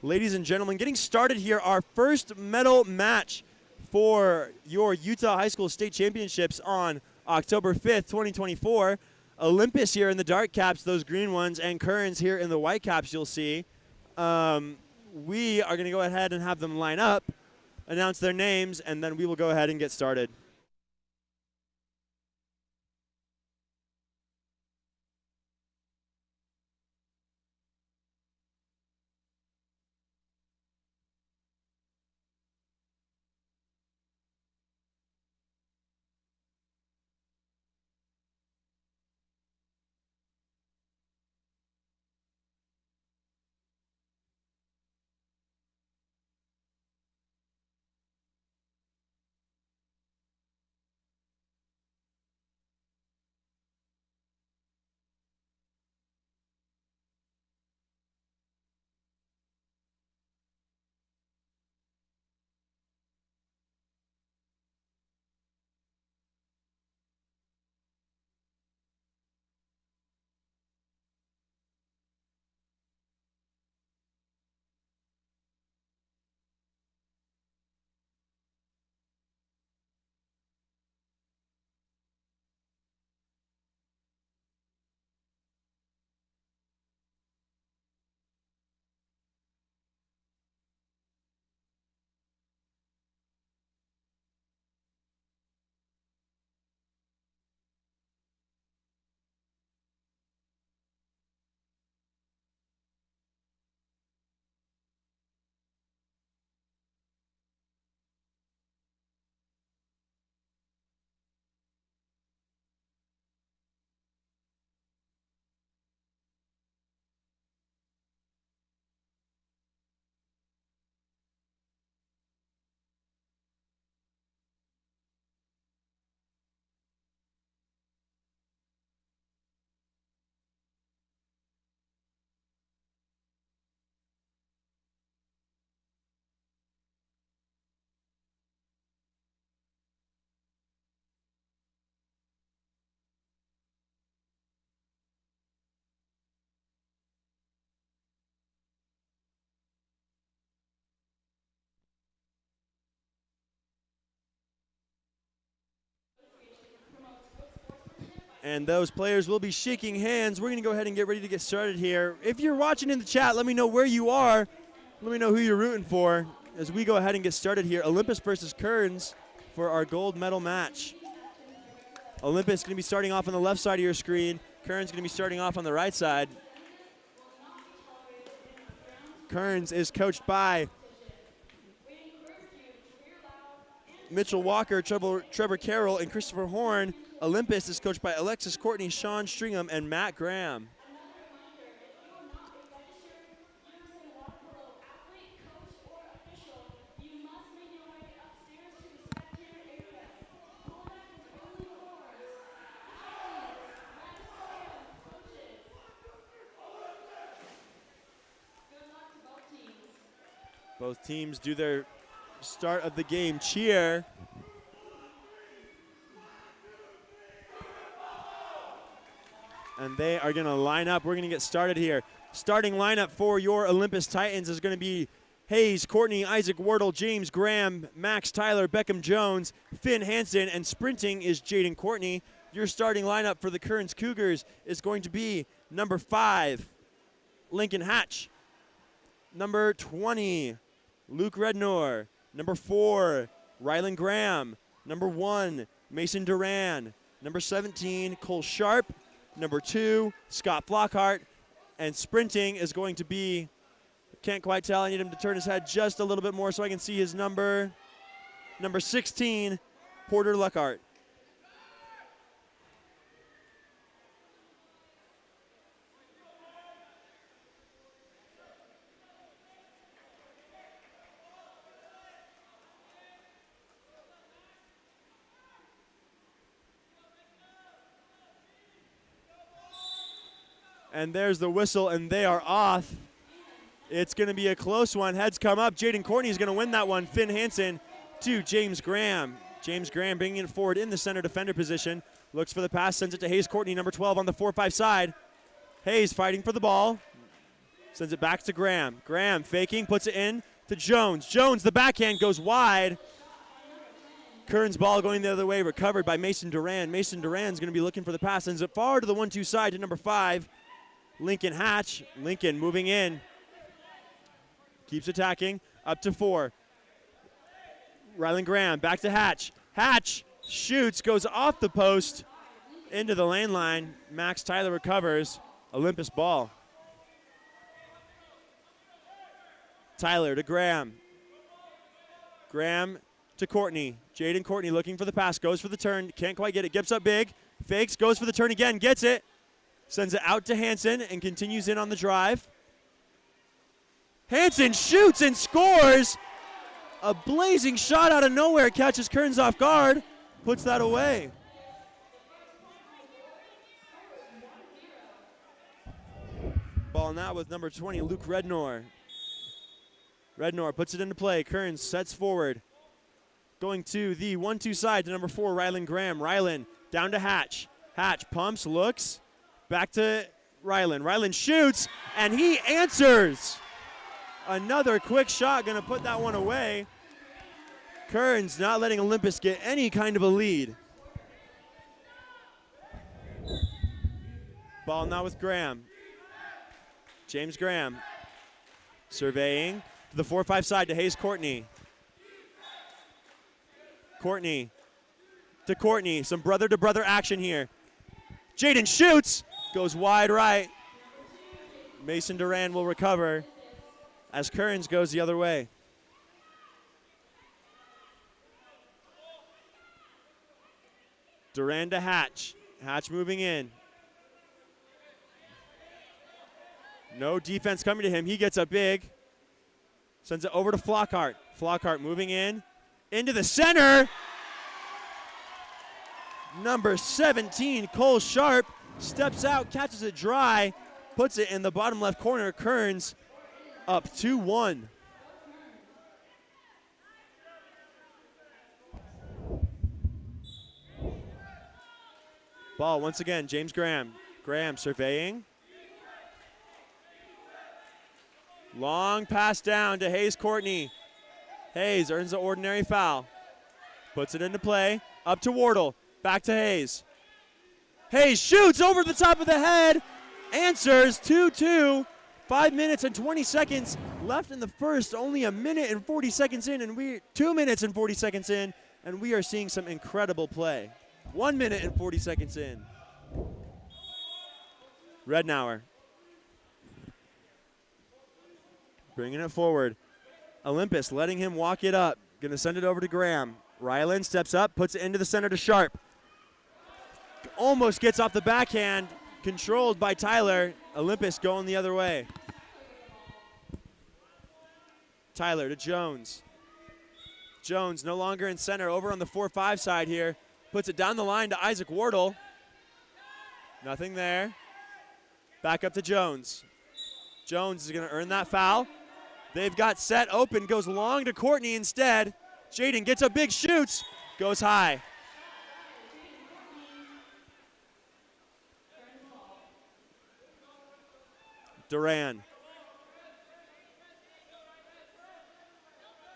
Ladies and gentlemen, getting started here, our first medal match for your Utah High School State Championships on October 5th, 2024. Olympus here in the dark caps, those green ones, and Kearns here in the white caps you'll see. We are going to go ahead and have them line up, announce their names, and then we will go ahead and get started. And those players will be shaking hands. We're going to go ahead and get ready to get started here. If you're watching in the chat, let me know where you are. Let me know who you're rooting for as we go ahead and get started here. Olympus versus Kearns for our gold medal match. Olympus going to be starting off on the left side of your screen. Kearns going to be starting off on the right side. Kearns is coached by Mitchell Walker, Trevor Carroll, and Christopher Horn. Olympus is coached by Alexis Courtney, Sean Stringham, and Matt Graham. Both teams do their start of the game cheer. And they are going to line up. We're going to get started here. Starting lineup for your Olympus Titans is going to be Hayes, Courtney, Isaac Wardle, James Graham, Max Tyler, Beckham Jones, Finn Hansen, and sprinting is Jaden Courtney. Your starting lineup for the Kearns Cougars is going to be number 5, Lincoln Hatch. Number 20, Luke Rednor. Number 4, Rylan Graham. Number 1, Mason Duran. Number 17, Cole Sharp. Number 2, Scott Flockhart. And sprinting is going to be, can't quite tell, I need him to turn his head just a little bit more so I can see his number. Number 16, Porter Luckhart. And there's the whistle, and they are off. It's going to be a close one. Heads come up. Jaden Courtney is going to win that one. Finn Hansen to James Graham. James Graham bringing it forward in the center defender position. Looks for the pass, sends it to Hayes Courtney, number 12 on the 4-5 side. Hayes fighting for the ball. Sends it back to Graham. Graham faking, puts it in to Jones. Jones, the backhand goes wide. Kern's ball going the other way, recovered by Mason Duran. Mason Duran's going to be looking for the pass. Sends it far to the 1-2 side to number 5, Lincoln Hatch. Lincoln moving in. Keeps attacking. Up to 4. Rylan Graham back to Hatch. Hatch shoots, goes off the post into the lane line. Max Tyler recovers. Olympus ball. Tyler to Graham. Graham to Courtney. Jaden Courtney looking for the pass, goes for the turn, can't quite get it, gets up big, fakes, goes for the turn again, gets it, sends it out to Hansen and continues in on the drive. Hansen shoots and scores. A blazing shot out of nowhere, catches Kearns off guard, puts that away. Ball now with number 20, Luke Rednor. Rednor puts it into play, Kearns sets forward. Going to the 1-2 side to number 4, Rylan Graham. Rylan down to Hatch. Hatch pumps, looks, back to Rylan. Rylan shoots, and he answers. Another quick shot, going to put that one away. Kearns not letting Olympus get any kind of a lead. Ball now with Graham. James Graham surveying to the 4-5 side to Hayes Courtney. Courtney to Courtney. Some brother-to-brother action here. Jaden shoots. Goes wide right. Mason Duran will recover as Kearns goes the other way. Duran to Hatch. Hatch moving in. No defense coming to him. He gets up big. Sends it over to Flockhart. Flockhart moving in. Into the center. Number 17, Cole Sharp, steps out, catches it dry, puts it in the bottom left corner. Kearns up 2-1. Ball once again, James Graham. Graham surveying. Long pass down to Hayes Courtney. Hayes earns the ordinary foul. Puts it into play. Up to Wardle. Back to Hayes. Hayes shoots over the top of the head. Answers 2-2. 5 minutes and 20 seconds left in the first. Only a minute and 40 seconds in, and 2 minutes and 40 seconds in, and we are seeing some incredible play. 1 minute and 40 seconds in. Rednauer. Bringing it forward. Olympus letting him walk it up. Going to send it over to Graham. Rylan steps up, puts it into the center to Sharp. Almost gets off the backhand. Controlled by Tyler. Olympus going the other way. Tyler to Jones. Jones no longer in center. Over on the 4-5 side here. Puts it down the line to Isaac Wardle. Nothing there. Back up to Jones. Jones is going to earn that foul. They've got set open, goes long to Courtney instead. Jaden gets a big shoots, goes high. Duran.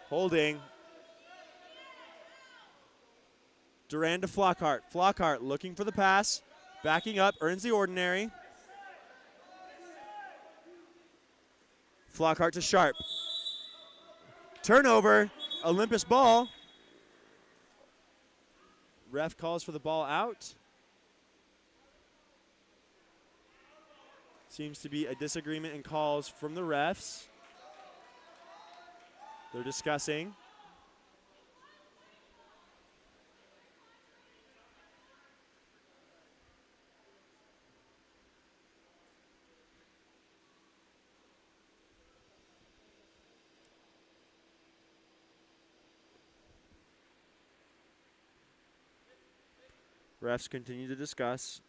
Holding. Duran to Flockhart. Flockhart looking for the pass. Backing up, earns the ordinary. Flockhart to Sharp. Turnover, Olympus ball. Ref calls for the ball out. Seems to be a disagreement in calls from the refs. They're discussing. Refs continue to discuss.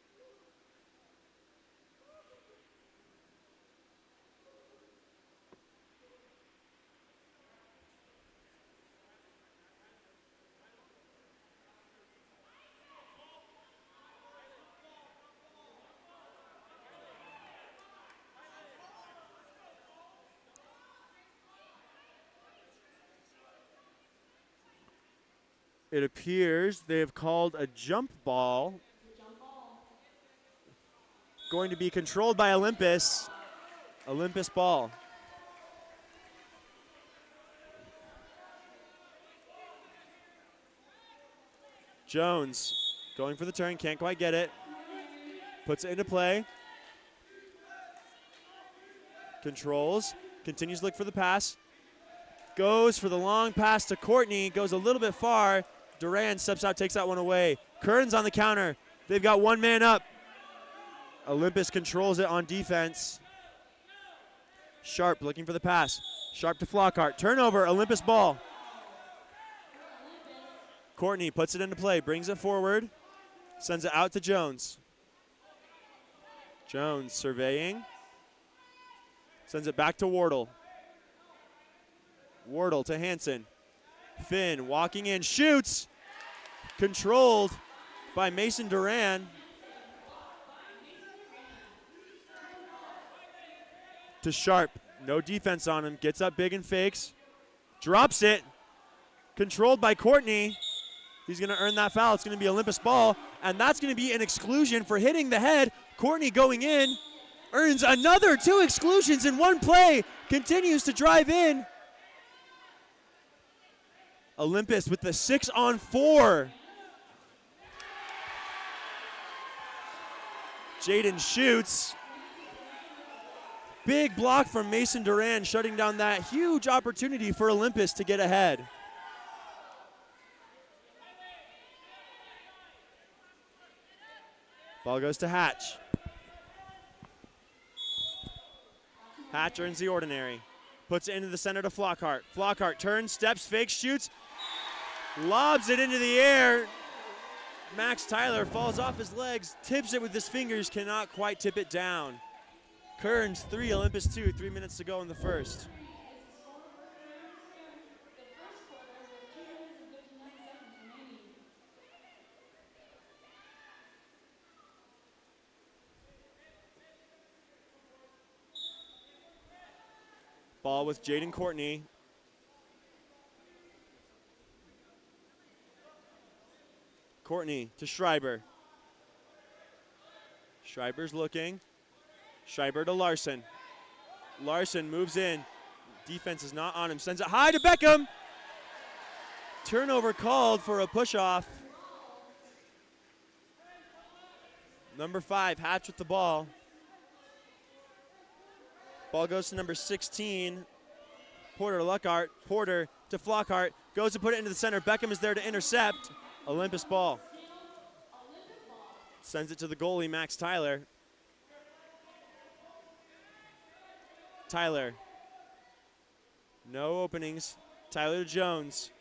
It appears they have called a jump ball. Going to be controlled by Olympus. Olympus ball. Jones going for the turn, can't quite get it. Puts it into play. Controls, continues to look for the pass. Goes for the long pass to Courtney, goes a little bit far. Duran steps out, takes that one away. Kern's on the counter. They've got one man up. Olympus controls it on defense. Sharp looking for the pass. Sharp to Flockhart. Turnover, Olympus ball. Courtney puts it into play, brings it forward, sends it out to Jones. Jones surveying. Sends it back to Wardle. Wardle to Hansen. Finn walking in, shoots. Controlled by Mason Duran. To Sharp, no defense on him, gets up big and fakes. Drops it, controlled by Courtney. He's gonna earn that foul, it's gonna be Olympus ball, and that's gonna be an exclusion for hitting the head. Courtney going in, earns another 2 exclusions in one play, continues to drive in. Olympus with the 6-on-4. Jaden shoots. Big block from Mason Duran, shutting down that huge opportunity for Olympus to get ahead. Ball goes to Hatch. Hatch earns the ordinary. Puts it into the center to Flockhart. Flockhart turns, steps, fakes, shoots. Lobs it into the air. Max Tyler falls off his legs, tips it with his fingers, cannot quite tip it down. Kearns 3, Olympus 2, 3 minutes to go in the first. Ball with Jaden Courtney. Courtney to Schreiber. Schreiber's looking. Schreiber to Larson. Larson moves in. Defense is not on him. Sends it high to Beckham. Turnover called for a push-off. Number 5, Hatch with the ball. Ball goes to number 16, Porter to Luckhart. Porter to Flockhart. Goes to put it into the center. Beckham is there to intercept. Olympus ball. Sends it to the goalie, Max Tyler. Tyler. No openings. Tyler to Jones.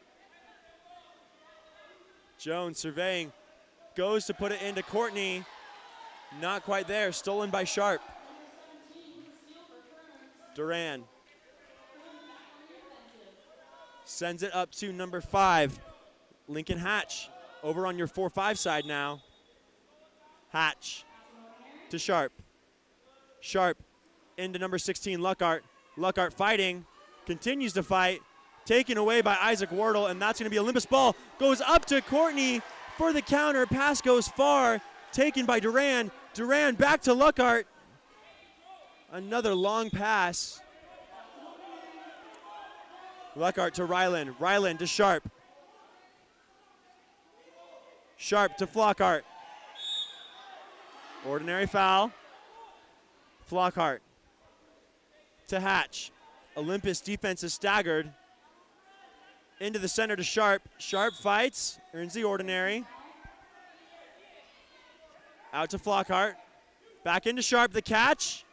Jones surveying. Goes to put it into Courtney. Not quite there. Stolen by Sharp. Duran. Sends it up to number 5, Lincoln Hatch. Over on your 4-5 side now. Hatch to Sharp. Sharp into number 16, Luckhart. Luckhart fighting, continues to fight. Taken away by Isaac Wardle, and that's going to be Olympus ball. Goes up to Courtney for the counter. Pass goes far. Taken by Duran. Duran back to Luckhart. Another long pass. Luckhart to Ryland. Ryland to Sharp. Sharp to Flockhart. Ordinary foul. Flockhart to Hatch. Olympus defense is staggered. Into the center to Sharp. Sharp fights, earns the ordinary. Out to Flockhart. Back into Sharp, the catch.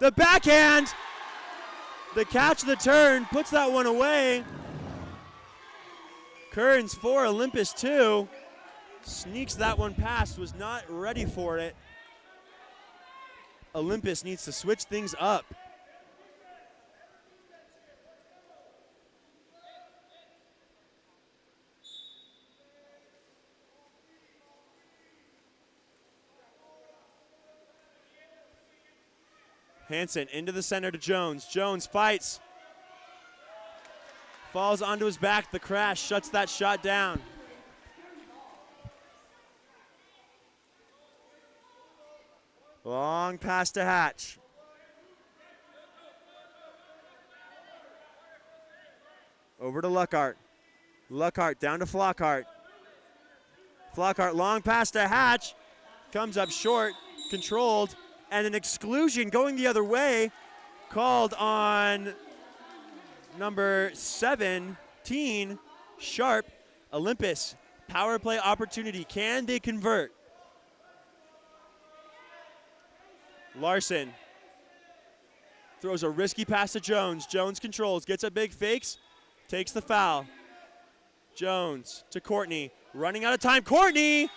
The backhand. The catch, the turn, puts that one away. Kearns 4, Olympus 2. Sneaks that one past, was not ready for it. Olympus needs to switch things up. Hansen into the center to Jones. Jones fights. Falls onto his back. The crash shuts that shot down. Long pass to Hatch. Over to Luckhart. Luckhart down to Flockhart. Flockhart, long pass to Hatch. Comes up short, controlled, and an exclusion going the other way. Called on number 17, Sharp. Olympus, power play opportunity. Can they convert? Larson throws a risky pass to Jones. Jones controls, gets a big fakes, takes the foul. Jones to Courtney, running out of time. Courtney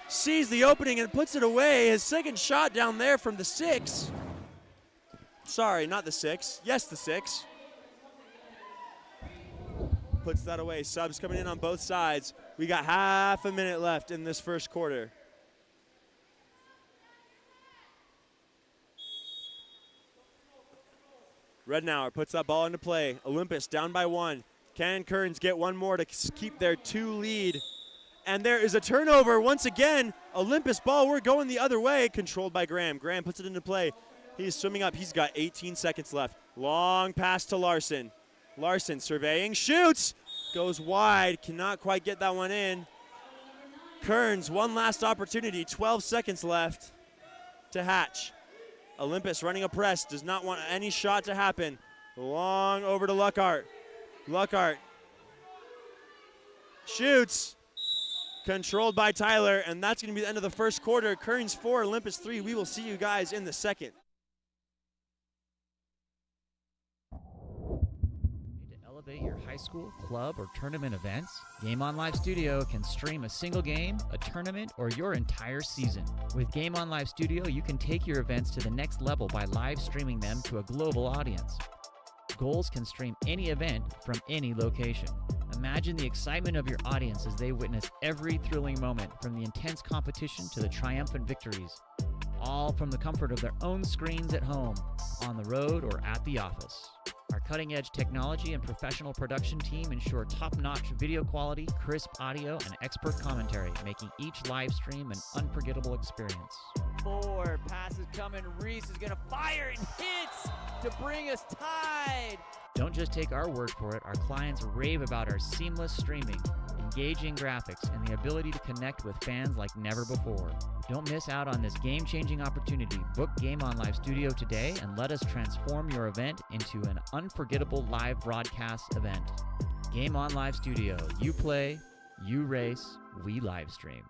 sees the opening and puts it away. His second shot down there from the 6. Sorry, not the 6. Yes, the 6. Puts that away. Subs coming in on both sides. We got half a minute left in this first quarter. Rednauer puts that ball into play. Olympus down by 1. Can Kearns get one more to keep their 2 lead? And there is a turnover once again. Olympus ball, we're going the other way. Controlled by Graham. Graham puts it into play. He's swimming up. He's got 18 seconds left. Long pass to Larson. Larson surveying, shoots. Goes wide, cannot quite get that one in. Kearns, one last opportunity. 12 seconds left to Hatch. Olympus running a press, does not want any shot to happen. Long over to Luckhart. Luckhart shoots. Controlled by Tyler, and that's going to be the end of the first quarter. Kearns 4, Olympus 3. We will see you guys in the second. Need to elevate your high school, club, or tournament events? Game On Live Studio can stream a single game, a tournament, or your entire season. With Game On Live Studio, you can take your events to the next level by live streaming them to a global audience. Goals can stream any event from any location. Imagine the excitement of your audience as they witness every thrilling moment, from the intense competition to the triumphant victories, all from the comfort of their own screens at home, on the road, or at the office. Our cutting-edge technology and professional production team ensure top-notch video quality, crisp audio, and expert commentary, making each live stream an unforgettable experience. Forward, passes coming. Reese is going to fire and hits to bring us tied. Don't just take our word for it. Our clients rave about our seamless streaming, engaging graphics, and the ability to connect with fans like never before. Don't miss out on this game-changing opportunity. Book Game On Live Studio today and let us transform your event into an unforgettable live broadcast event. Game On Live Studio. You play, you race, we live stream.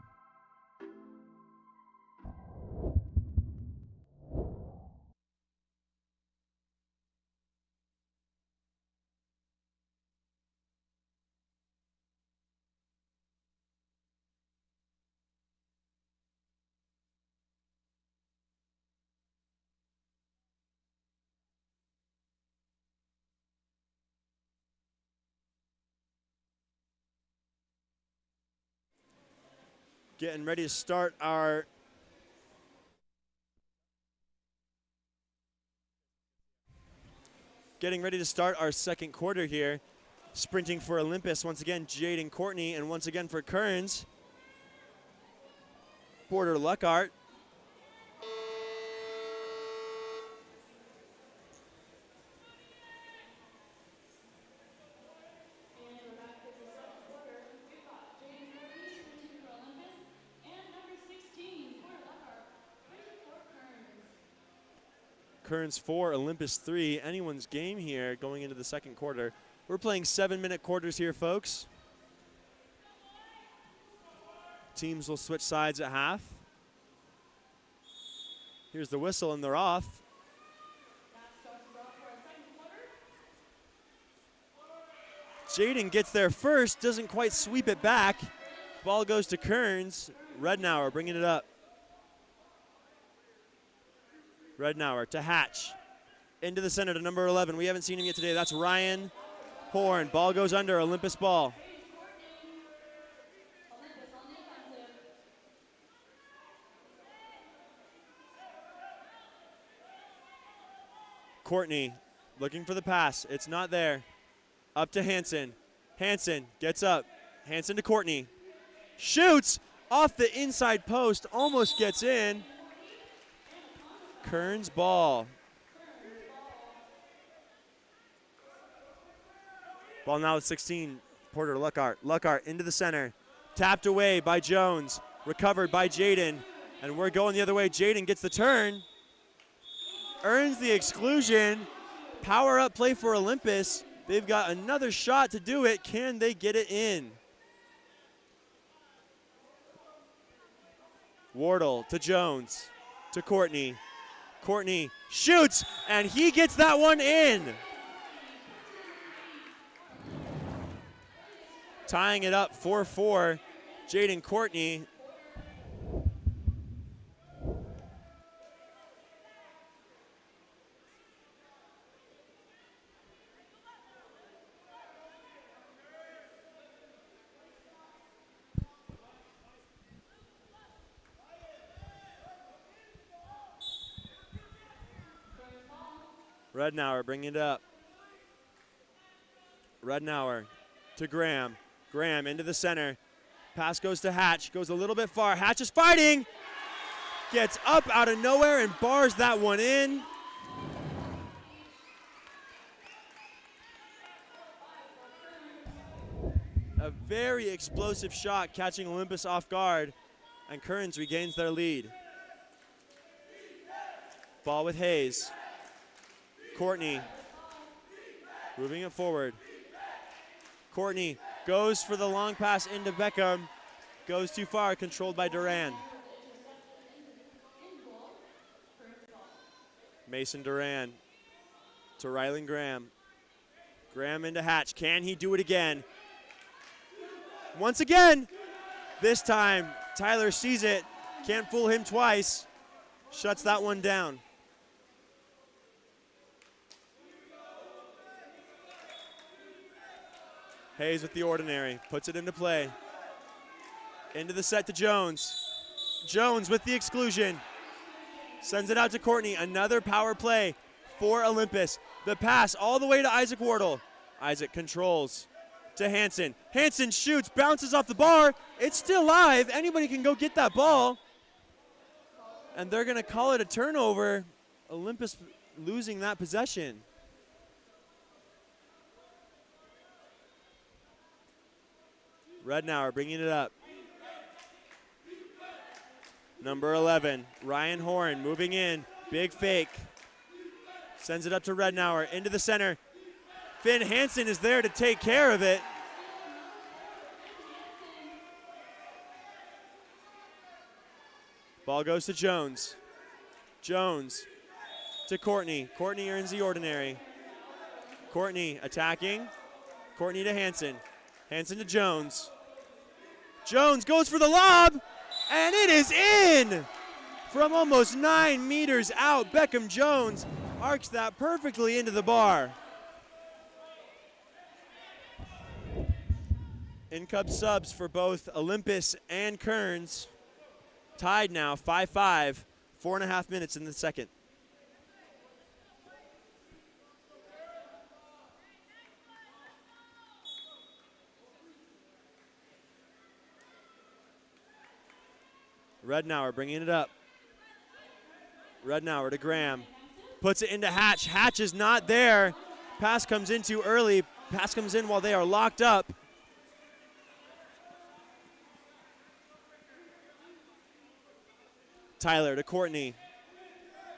Getting ready to start our second quarter here. Sprinting for Olympus, once again, Jade and Courtney, and once again for Kearns, Porter Luckhart. Kearns 4, Olympus 3. Anyone's game here going into the second quarter. We're playing 7-minute quarters here, folks. Teams will switch sides at half. Here's the whistle, and they're off. Jaden gets there first, doesn't quite sweep it back. Ball goes to Kearns. Rednauer bringing it up. Rednauer to Hatch. Into the center to number 11. We haven't seen him yet today. That's Ryan Horn. Ball goes under. Olympus ball. Courtney looking for the pass. It's not there. Up to Hansen. Hansen gets up. Hansen to Courtney. Shoots off the inside post. Almost gets in. Kern's ball. Ball now with 16. Porter to Luckhart. Luckhart into the center. Tapped away by Jones. Recovered by Jaden. And we're going the other way. Jaden gets the turn. Earns the exclusion. Power up play for Olympus. They've got another shot to do it. Can they get it in? Wardle to Jones. To Courtney. Courtney shoots, and he gets that one in. Tying it up 4-4. Jaden Courtney. Rednauer bringing it up. Rednauer to Graham. Graham into the center. Pass goes to Hatch. Goes a little bit far. Hatch is fighting. Gets up out of nowhere and bars that one in. A very explosive shot catching Olympus off guard. And Kearns regains their lead. Ball with Hayes. Courtney moving it forward. Courtney goes for the long pass into Beckham. Goes too far, controlled by Duran. Mason Duran to Rylan Graham. Graham into Hatch. Can he do it again? Once again. This time, Tyler sees it. Can't fool him twice. Shuts that one down. Hayes with the ordinary, puts it into play. Into the set to Jones. Jones with the exclusion. Sends it out to Courtney, another power play for Olympus. The pass all the way to Isaac Wardle. Isaac controls to Hansen. Hansen shoots, bounces off the bar. It's still live, anybody can go get that ball. And they're gonna call it a turnover. Olympus losing that possession. Rednauer bringing it up. Number 11, Ryan Horn moving in. Big fake. Sends it up to Rednauer into the center. Finn Hansen is there to take care of it. Ball goes to Jones. Jones to Courtney. Courtney earns the ordinary. Courtney attacking. Courtney to Hansen. Hansen to Jones. Jones goes for the lob, and it is in! From almost 9 meters out, Beckham Jones arcs that perfectly into the bar. In-cup subs for both Olympus and Kearns. Tied now, 5-5, 4.5 minutes in the second. Rednauer bringing it up. Rednauer to Graham. Puts it into Hatch. Hatch is not there. Pass comes in too early. Pass comes in while they are locked up. Tyler to Courtney.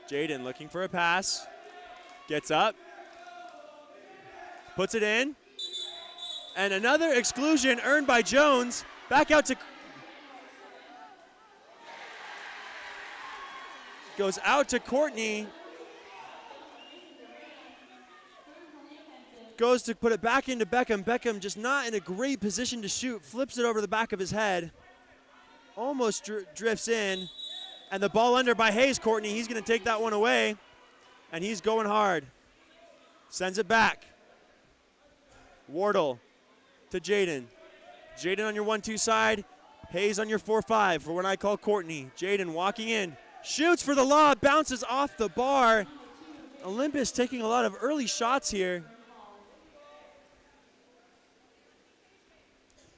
Jaden looking for a pass. Gets up. Puts it in. And another exclusion earned by Jones. Back out to goes out to Courtney. Goes to put it back into Beckham. Beckham just not in a great position to shoot. Flips it over the back of his head. Almost drifts in. And the ball under by Hayes. Courtney, he's going to take that one away. And he's going hard. Sends it back. Wardle to Jaden. Jaden on your 1-2 side. Hayes on your 4-5 for what I call Courtney. Jaden walking in. Shoots for the lob, bounces off the bar. Olympus taking a lot of early shots here.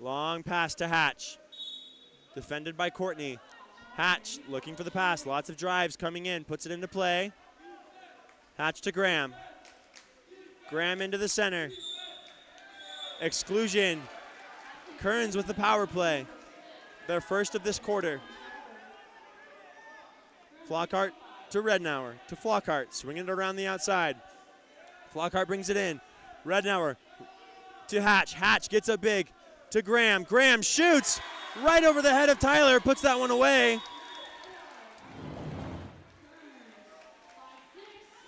Long pass to Hatch. Defended by Courtney. Hatch looking for the pass. Lots of drives coming in. Puts it into play. Hatch to Graham. Graham into the center. Exclusion. Kearns with the power play. Their first of this quarter. Flockhart to Rednauer. To Flockhart. Swinging it around the outside. Flockhart brings it in. Rednauer to Hatch. Hatch gets up big to Graham. Graham shoots right over the head of Tyler. Puts that one away.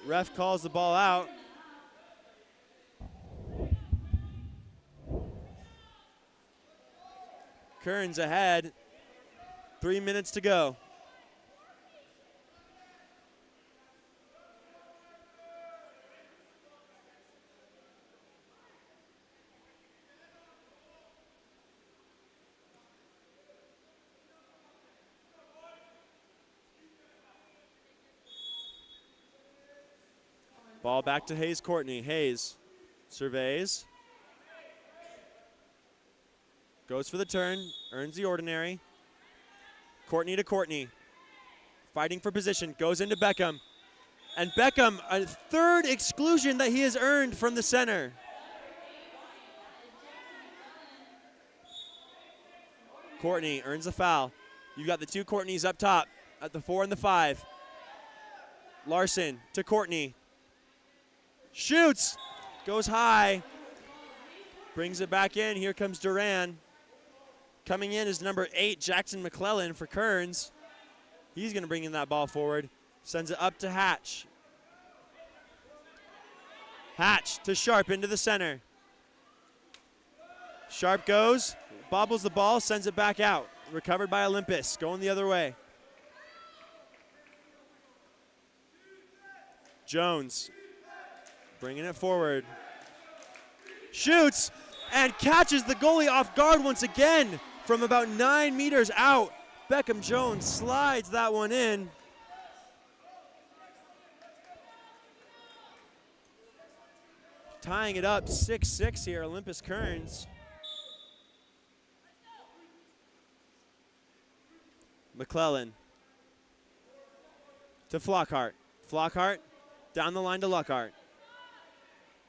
Ref calls the ball out. Kearns ahead. 3 minutes to go. Ball back to Hayes Courtney. Hayes surveys. Goes for the turn, earns the ordinary. Courtney to Courtney. Fighting for position, goes into Beckham. And Beckham, a third exclusion that he has earned from the center. Courtney earns a foul. You got the two Courtneys up top at the 4 and the 5. Larson to Courtney. Shoots, goes high. Brings it back in, here comes Duran. Coming in is number 8, Jackson McClellan for Kearns. He's gonna bring in that ball forward. Sends it up to Hatch. Hatch to Sharp into the center. Sharp goes, bobbles the ball, sends it back out. Recovered by Olympus, going the other way. Jones, bringing it forward. Shoots and catches the goalie off guard once again from about 9 meters out. Beckham Jones slides that one in. Tying it up 6-6 here, Olympus Kearns. McClellan to Flockhart. Flockhart down the line to Luckhart.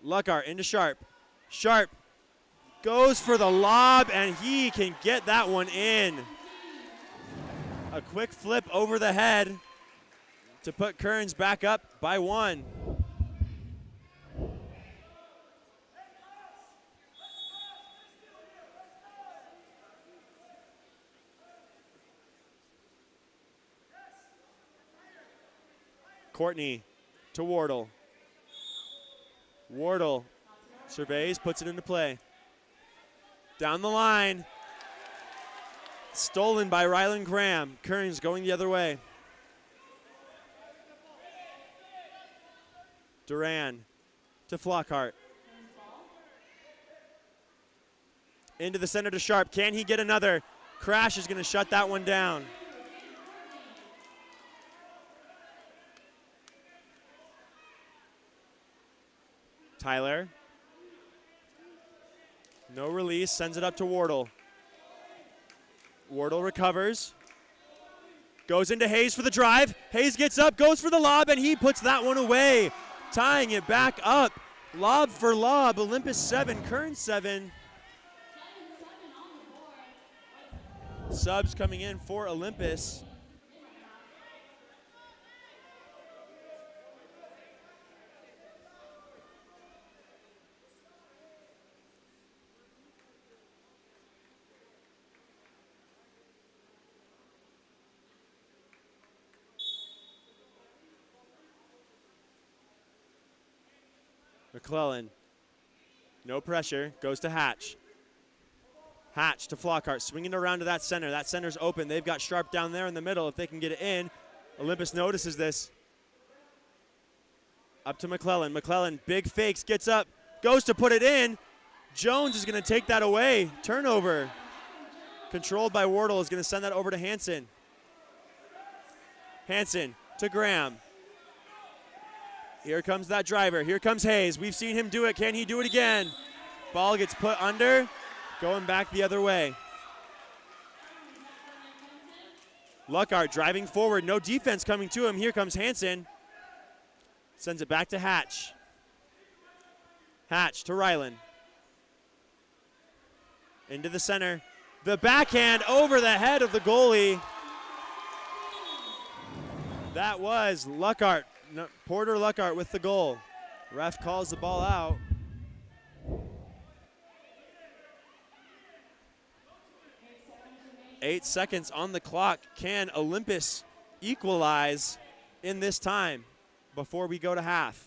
Luckhart into Sharp. Sharp goes for the lob, and he can get that one in. A quick flip over the head to put Kearns back up by 1. Courtney to Wardle. Wardle surveys, puts it into play. Down the line. Stolen by Rylan Graham. Kearns going the other way. Duran to Flockhart. Into the center to Sharp. Can he get another? Crash is going to shut that one down. Tyler. No release, sends it up to Wardle. Wardle recovers. Goes into Hayes for the drive. Hayes gets up, goes for the lob, and he puts that one away. Tying it back up. Lob for lob. Olympus 7, Kearns 7. Subs coming in for Olympus. McClellan, no pressure, goes to Hatch. Hatch to Flockhart, swinging around to that center. That center's open. They've got Sharp down there in the middle. If they can get it in, Olympus notices this. Up to McClellan. McClellan, big fakes, gets up, goes to put it in. Jones is going to take that away. Turnover. Controlled by Wardle, is going to send that over to Hansen. Hansen to Graham. Here comes that driver. Here comes Hayes. We've seen him do it. Can he do it again? Ball gets put under. Going back the other way. Luckart driving forward, no defense coming to him. Here comes Hansen. Sends it back to Hatch. Hatch to Ryland. Into the center. The backhand over the head of the goalie. That was Luckart, Porter Luckart with the goal. Ref calls the ball out. Eight seconds on the clock. Can Olympus equalize in this time before we go to half?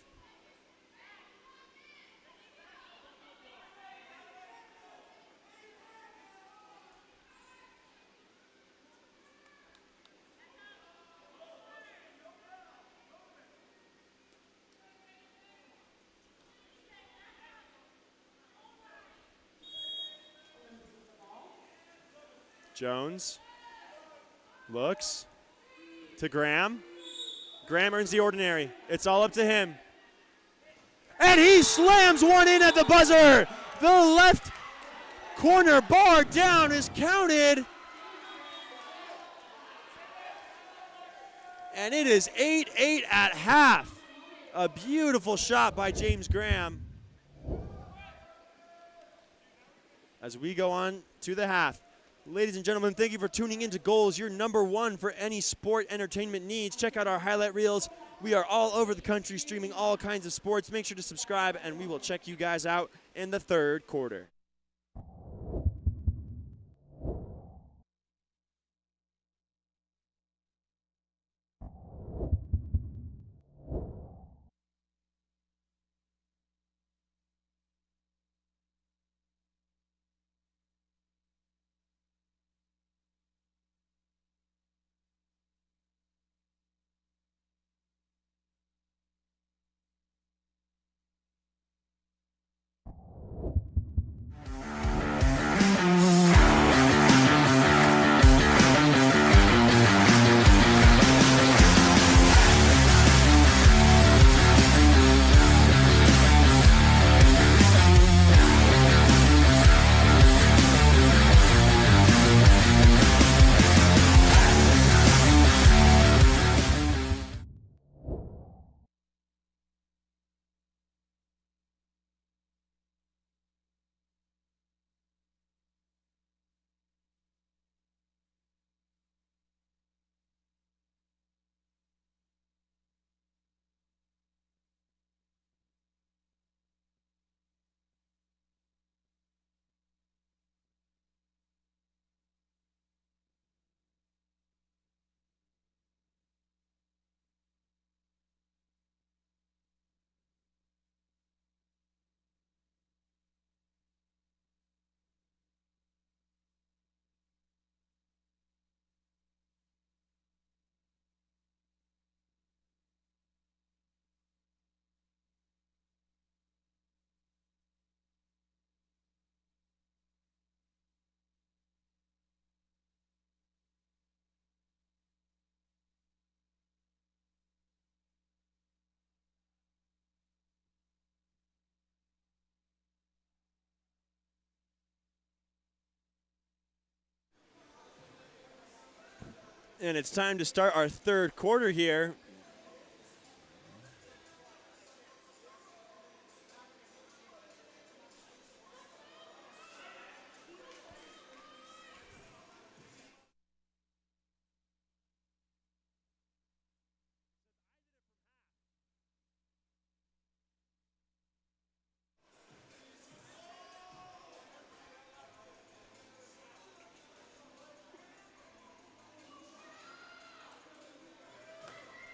Jones looks to Graham. Graham earns the ordinary. It's all up to him. And he slams one in at the buzzer. The left corner bar down is counted. And it is 8-8 at half. A beautiful shot by James Graham. As we go on to the half. Ladies and gentlemen, thank you for tuning into Goals, your #1 for any sport entertainment needs. Check out our highlight reels. We are all over the country streaming all kinds of sports. Make sure to subscribe, and we will check you guys out in the third quarter. And it's time to start our third quarter here.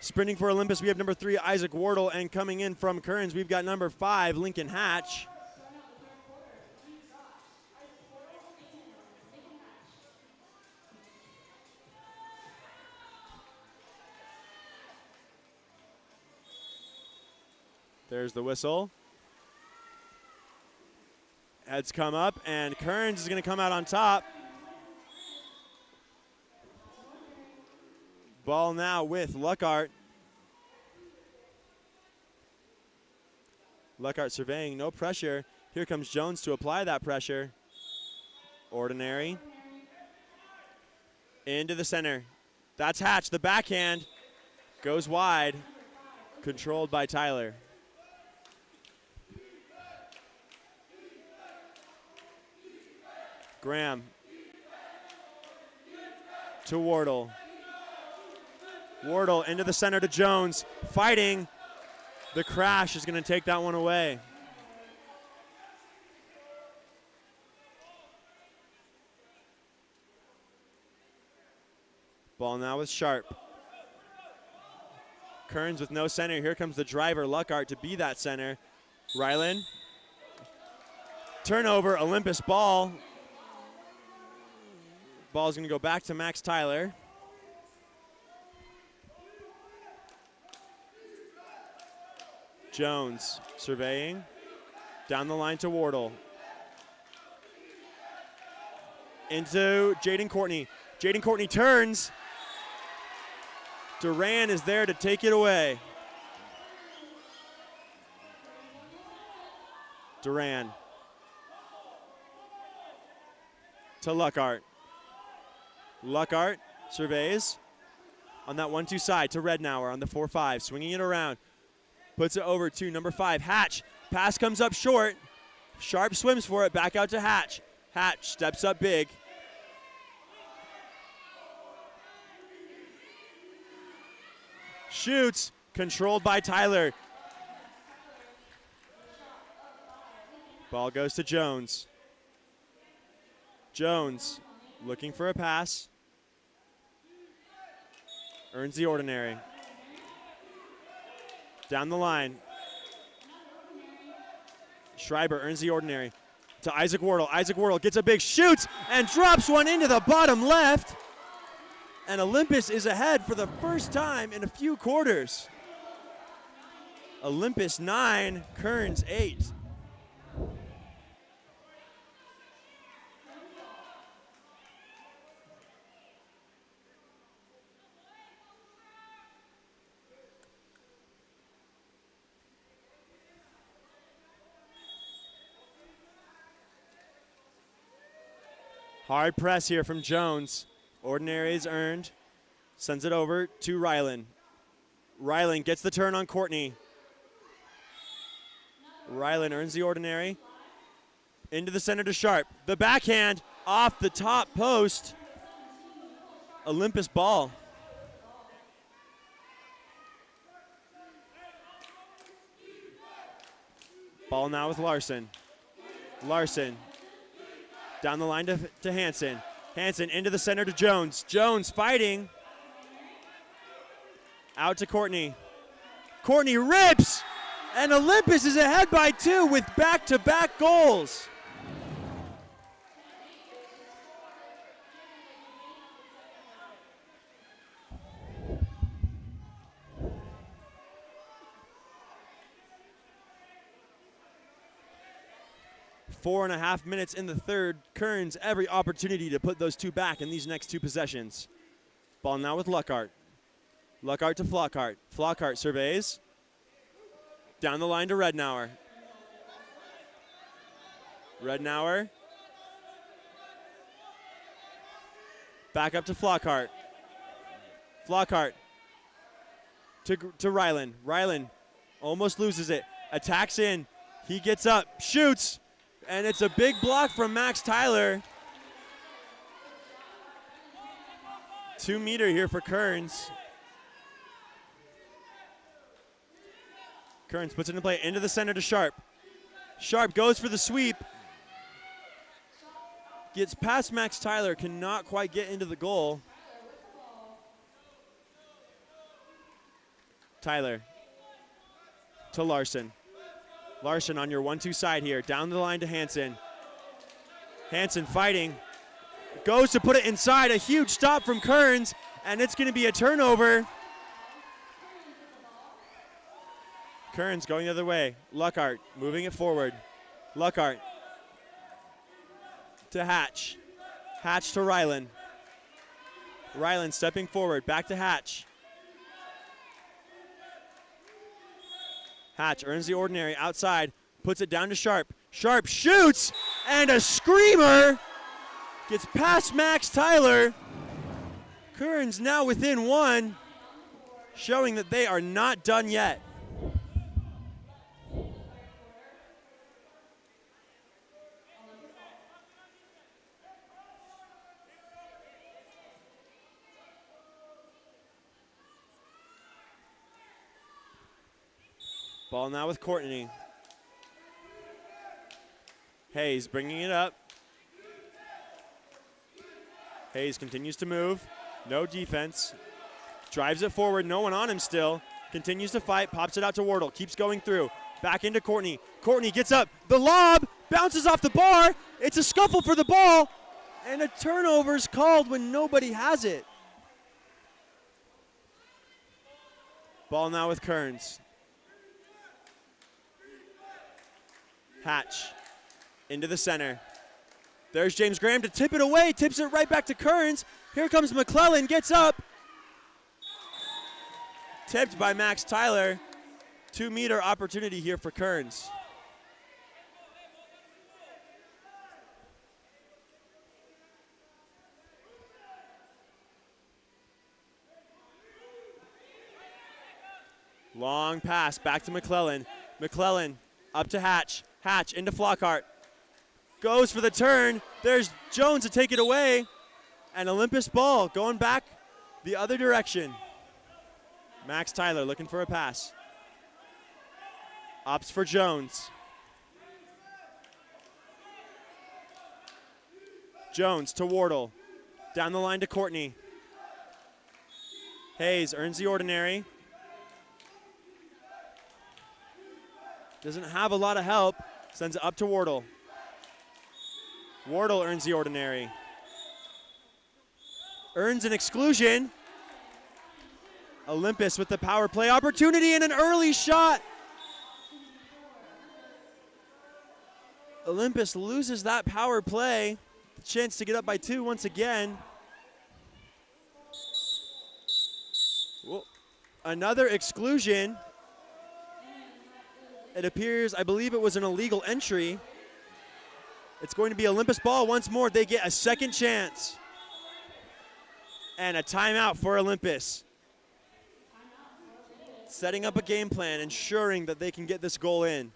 Sprinting for Olympus, we have number 3, Isaac Wardle, and coming in from Kearns, we've got number 5, Lincoln Hatch. There's the whistle. Heads come up, and Kearns is going to come out on top. Ball now with Luckart. Luckart surveying, no pressure. Here comes Jones to apply that pressure. Ordinary. Into the center. That's Hatch. The backhand goes wide, controlled by Tyler. Graham to Wardle. Wardle into the center to Jones, fighting. The crash is going to take that one away. Ball now with Sharp. Kearns with no center. Here comes the driver, Luckart, to be that center. Ryland. Turnover, Olympus ball. Ball's going to go back to Max Tyler. Jones surveying. Down the line to Wardle. Into Jaden Courtney. Jaden Courtney turns. Duran is there to take it away. Duran to Luckart. Luckart surveys on that 1-2 side to Rednauer on the 4-5, swinging it around. Puts it over to number 5, Hatch. Pass comes up short. Sharp swims for it, back out to Hatch. Hatch steps up big. Shoots, controlled by Tyler. Ball goes to Jones. Jones looking for a pass. Earns the ordinary. Down the line. Schreiber earns the ordinary. To Isaac Wardle. Isaac Wardle gets a big shoot and drops one into the bottom left. And Olympus is ahead for the first time in a few quarters. Olympus 9, Kearns 8. Hard press here from Jones. Ordinary is earned. Sends it over to Ryland. Ryland gets the turn on Courtney. Ryland earns the ordinary. Into the center to Sharp. The backhand off the top post. Olympus ball. Ball now with Larson. Larson down the line to Hansen. Hansen into the center to Jones. Jones fighting. Out to Courtney. Courtney rips, and Olympus is ahead by 2 with back-to-back goals. Four and a half minutes in the third. Kearns every opportunity to put those 2 back in these next 2 possessions. Ball now with Luckart. Luckart to Flockhart. Flockhart surveys. Down the line to Rednauer. Rednauer. Back up to Flockhart. Flockhart to Ryland. Ryland almost loses it. Attacks in. He gets up. Shoots. And it's a big block from Max Tyler. 2 meter here for Kearns. Kearns puts it in play into the center to Sharp. Sharp goes for the sweep. Gets past Max Tyler, cannot quite get into the goal. Tyler to Larson. Larson on your 1-2 side here. Down the line to Hansen. Hansen fighting. Goes to put it inside. A huge stop from Kearns, and it's going to be a turnover. Kearns going the other way. Luckart moving it forward. Luckart to Hatch. Hatch to Ryland. Ryland stepping forward. Back to Hatch. Hatch earns the ordinary outside, puts it down to Sharp. Sharp shoots, and a screamer gets past Max Tyler. Kearns now within one, showing that they are not done yet. Ball now with Courtney. Hayes bringing it up. Hayes continues to move. No defense. Drives it forward. No one on him still. Continues to fight. Pops it out to Wardle. Keeps going through. Back into Courtney. Courtney gets up. The lob bounces off the bar. It's a scuffle for the ball. And a turnover's called when nobody has it. Ball now with Kearns. Hatch into the center. There's James Graham to tip it away. Tips it right back to Kearns. Here comes McClellan. Gets up. Tipped by Max Tyler. 2-meter opportunity here for Kearns. Long pass back to McClellan. McClellan up to Hatch. Hatch into Flockhart. Goes for the turn. There's Jones to take it away. And Olympus ball going back the other direction. Max Tyler looking for a pass. Opts for Jones. Jones to Wardle. Down the line to Courtney. Hayes earns the ordinary. Doesn't have a lot of help. Sends it up to Wardle. Wardle earns the ordinary. Earns an exclusion. Olympus with the power play opportunity and an early shot. Olympus loses that power play. The chance to get up by 2 once again. Whoa. Another exclusion. It appears, I believe it was an illegal entry. It's going to be Olympus ball once more. They get a second chance. And a timeout for Olympus. Setting up a game plan, ensuring that they can get this goal in.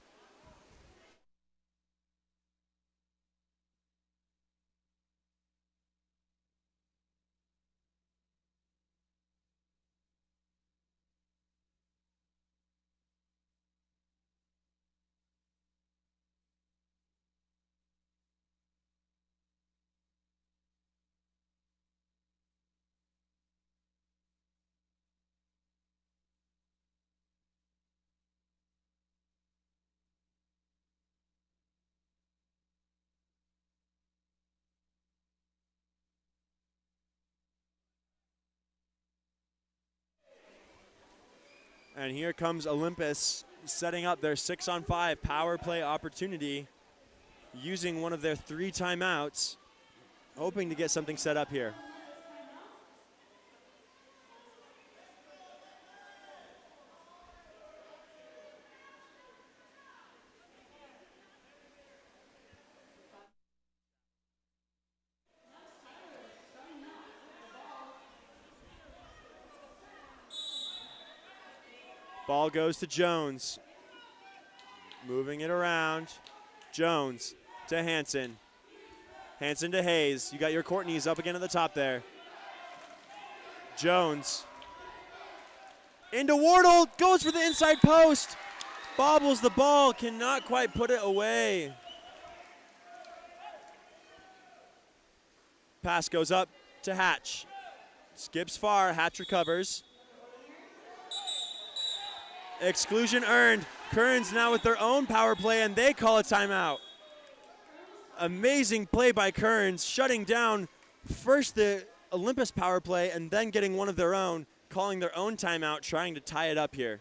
And here comes Olympus setting up their 6-on-5 power play opportunity, using one of their 3 timeouts, hoping to get something set up here. Ball goes to Jones. Moving it around. Jones to Hanson. Hanson to Hayes. You got your Courtneys up again at the top there. Jones. Into Wardle. Goes for the inside post. Bobbles the ball. Cannot quite put it away. Pass goes up to Hatch. Skips far. Hatch recovers. Exclusion earned. Kearns now with their own power play, and they call a timeout. Amazing play by Kearns, shutting down first the Olympus power play and then getting one of their own, calling their own timeout, trying to tie it up here.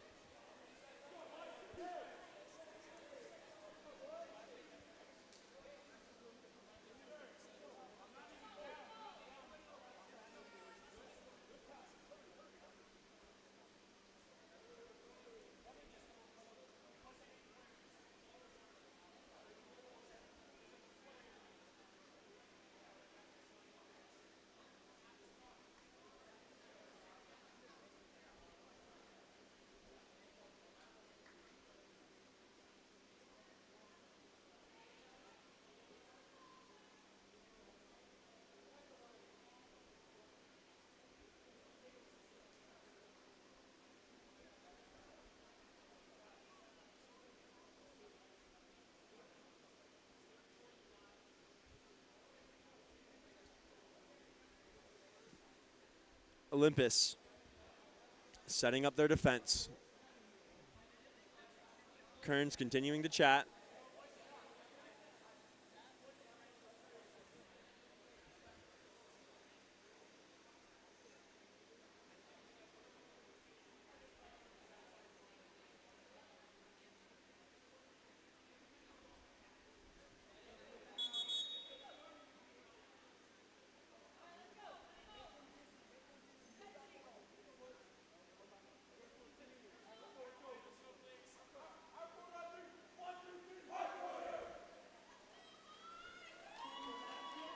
Olympus setting up their defense. Kearns continuing to chat.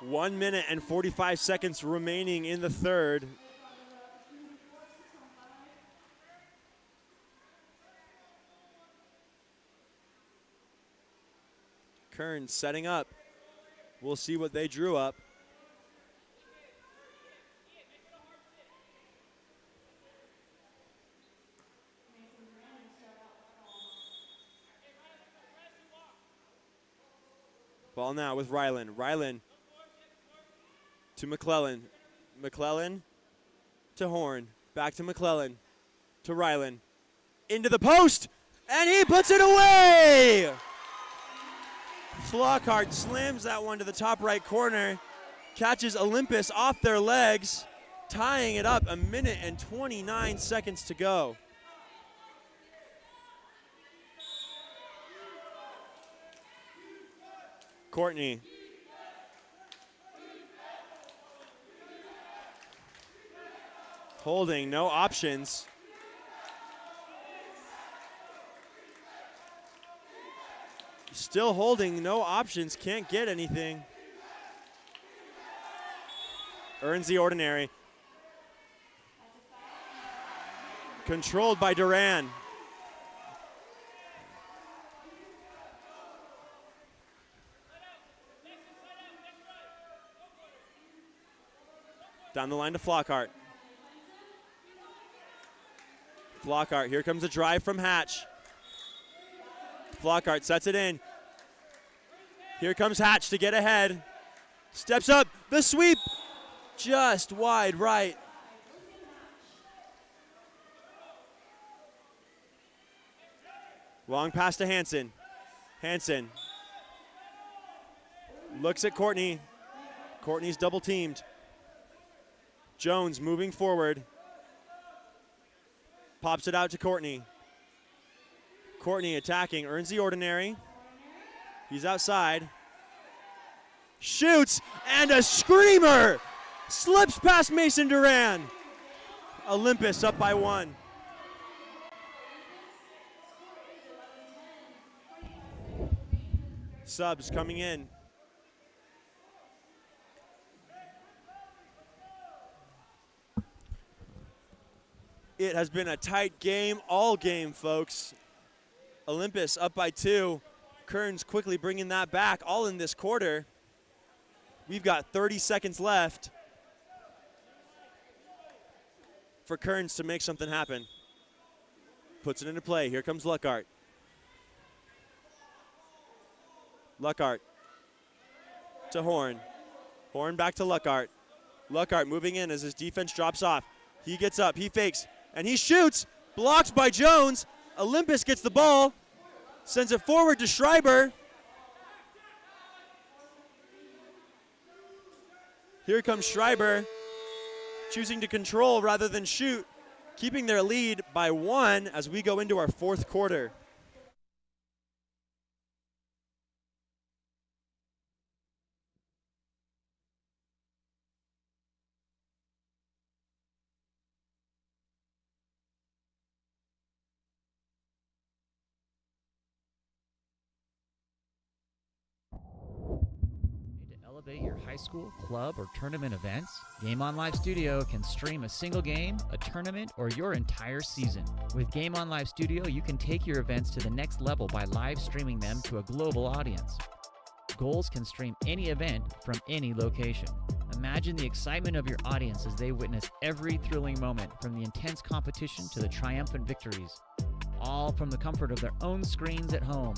One minute and 45 seconds remaining in the third. Kearns setting up. We'll see what they drew up. Ball now with Ryland. Ryland to McClellan. McClellan to Horn. Back to McClellan. To Ryland. Into the post. And he puts it away! Flockhart slams that one to the top right corner. Catches Olympus off their legs. Tying it up. 1 minute and 29 seconds to go. Courtney. Holding, no options. Still holding, no options, can't get anything. Earns the ordinary. Controlled by Duran. Down the line to Flockhart. Flockhart, here comes a drive from Hatch. Flockhart sets it in. Here comes Hatch to get ahead. Steps up, the sweep, just wide right. Long pass to Hanson. Hanson looks at Courtney. Courtney's double teamed. Jones moving forward. Pops it out to Courtney. Courtney attacking, earns the ordinary. He's outside. Shoots, and a screamer! Slips past Mason Duran. Olympus up by 1. Subs coming in. It has been a tight game, all game, folks. Olympus up by 2. Kearns quickly bringing that back, all in this quarter. We've got 30 seconds left for Kearns to make something happen. Puts it into play. Here comes Luckhart. Luckhart to Horn. Horn back to Luckhart. Luckhart moving in as his defense drops off. He gets up, he fakes, and he shoots. Blocked by Jones. Olympus gets the ball. Sends it forward to Schreiber. Here comes Schreiber, choosing to control rather than shoot, keeping their lead by 1 as we go into our 4th quarter. Elevate your high school, club, or tournament events? Game On Live Studio can stream a single game, a tournament, or your entire season. With Game On Live Studio, you can take your events to the next level by live streaming them to a global audience. Goals can stream any event from any location. Imagine the excitement of your audience as they witness every thrilling moment, from the intense competition to the triumphant victories, all from the comfort of their own screens at home,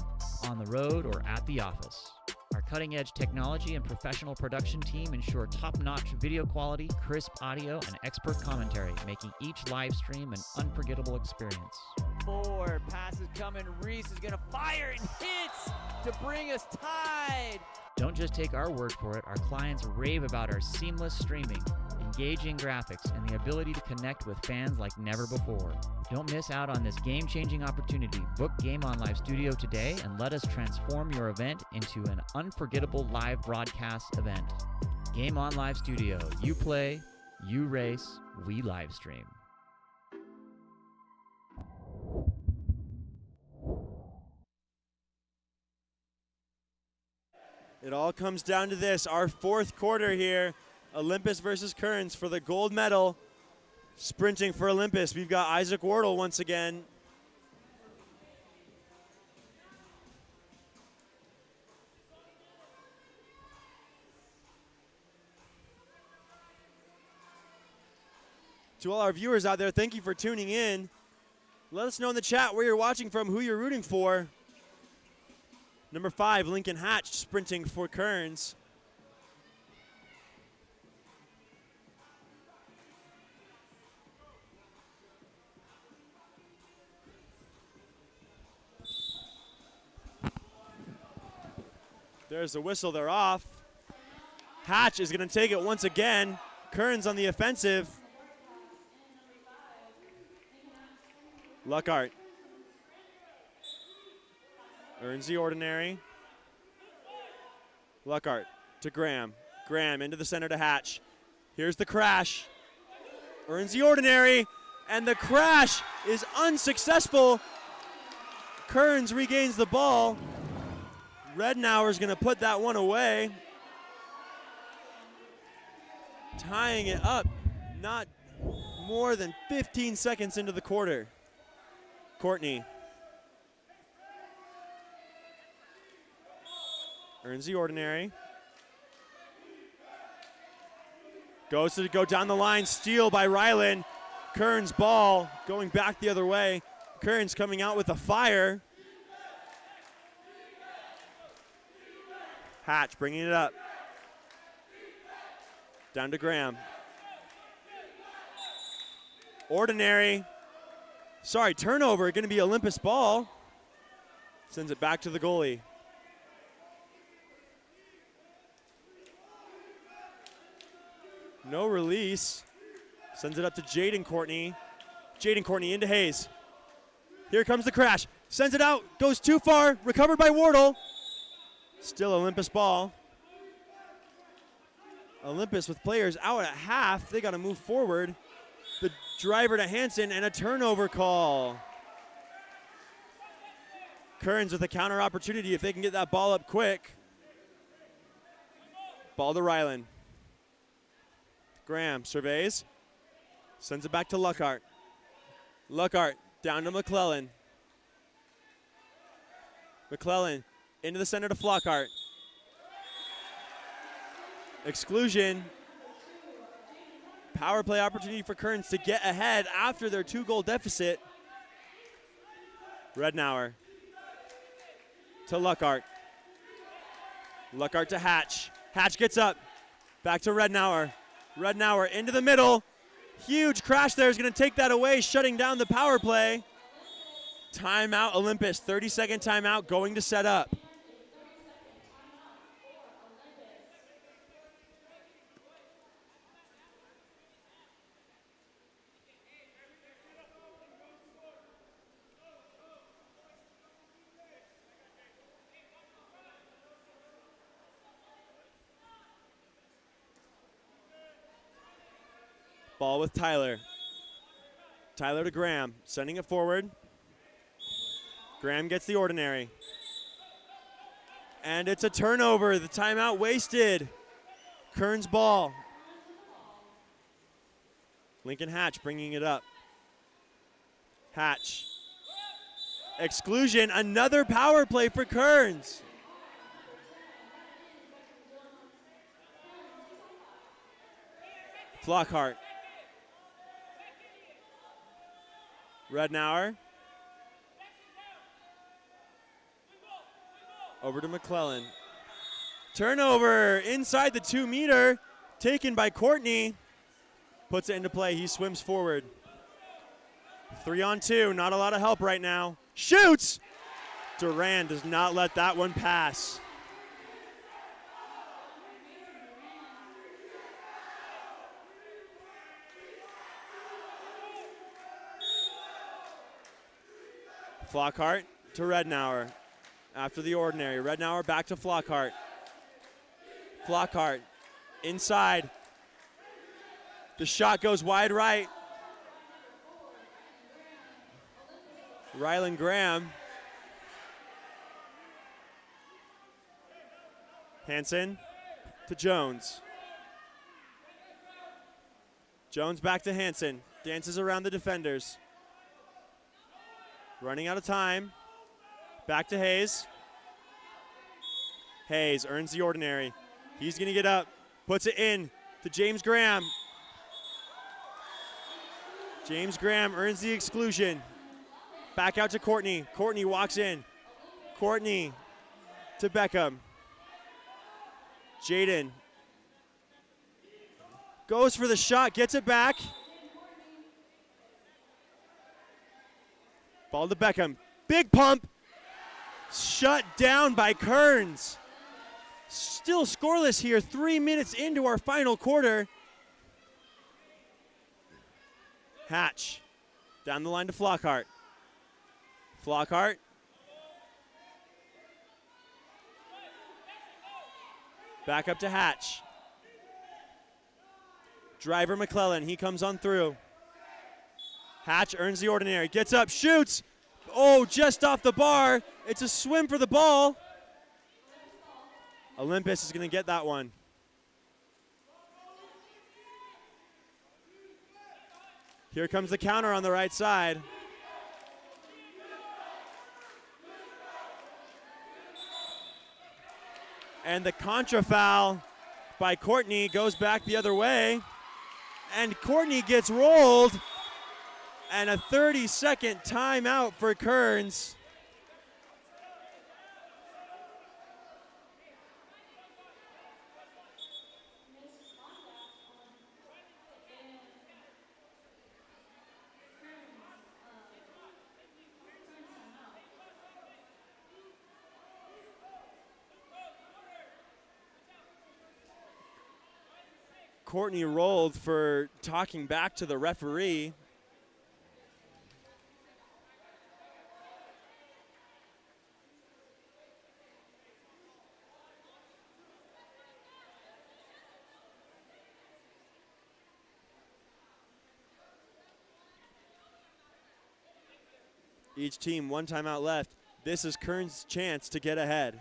on the road, or at the office. Our cutting-edge technology and professional production team ensure top-notch video quality, crisp audio, and expert commentary, making each live stream an unforgettable experience. Forward, passes coming. Reese is going to fire and hits to bring us tied. Don't just take our word for it. Our clients rave about our seamless streaming, engaging graphics, and the ability to connect with fans like never before. Don't miss out on this game-changing opportunity. Book Game On Live Studio today and let us transform your event into an unforgettable live broadcast event. Game On Live Studio. You play, you race, we live stream. It all comes down to this, our fourth quarter here. Olympus versus Kearns for the gold medal. Sprinting for Olympus, we've got Isaac Wardle once again. To all our viewers out there, thank you for tuning in. Let us know in the chat where you're watching from, who you're rooting for. Number 5, Lincoln Hatch, sprinting for Kearns. There's the whistle, they're off. Hatch is going to take it once again. Kearns on the offensive. Luckart earns the ordinary. Luckart to Graham. Graham into the center to Hatch. Here's the crash. Earns the ordinary, and the crash is unsuccessful. Kearns regains the ball. Rednauer's going to put that one away. Tying it up, not more than 15 seconds into the quarter. Courtney earns the ordinary. Goes to go down the line, steal by Ryland. Kearns ball going back the other way. Kearns coming out with a fire. Hatch bringing it up. Down to Graham. Ordinary. Sorry, turnover, going to be Olympus ball. Sends it back to the goalie. No release. Sends it up to Jaden Courtney. Jaden Courtney into Hayes. Here comes the crash. Sends it out, goes too far, recovered by Wardle. Still Olympus ball. Olympus with players out at half. They got to move forward. The driver to Hansen and a turnover call. Kearns with a counter opportunity if they can get that ball up quick. Ball to Ryland. Graham surveys. Sends it back to Luckart. Luckart down to McClellan. McClellan into the center to Flockhart. Exclusion. Power play opportunity for Kearns to get ahead after their 2-goal deficit. Rednauer to Luckart. Luckart to Hatch. Hatch gets up. Back to Rednauer. Rednauer into the middle. Huge crash there is going to take that away, shutting down the power play. Timeout Olympus, 30-second timeout going to set up. Ball with Tyler. Tyler to Graham, sending it forward. Graham gets the ordinary. And it's a turnover. The timeout wasted. Kearns ball. Lincoln Hatch bringing it up. Hatch. Exclusion. Another power play for Kearns. Flockhart. Rednauer. Over to McClellan. Turnover inside the 2-meter, taken by Courtney. Puts it into play, he swims forward. 3-on-2, not a lot of help right now. Shoots! Duran does not let that one pass. Flockhart to Rednauer. After the ordinary, Rednauer back to Flockhart. Flockhart inside. The shot goes wide right. Rylan Graham. Hansen to Jones. Jones back to Hansen. Dances around the defenders. Running out of time. Back to Hayes. Hayes earns the ordinary. He's going to get up. Puts it in to James Graham. James Graham earns the exclusion. Back out to Courtney. Courtney walks in. Courtney to Beckham. Jaden goes for the shot, gets it back. Ball to Beckham. Big pump. Shut down by Kearns. Still scoreless here, 3 minutes into our final quarter. Hatch down the line to Flockhart. Flockhart. Back up to Hatch. Driver McClellan, he comes on through. Hatch earns the ordinary, gets up, shoots. Oh, just off the bar. It's a swim for the ball. Olympus is going to get that one. Here comes the counter on the right side. And the contra foul by Courtney goes back the other way. And Courtney gets rolled. And a 30-second timeout for Kearns. Courtney rolled for talking back to the referee. Each team, one timeout left. This is Kearns' chance to get ahead.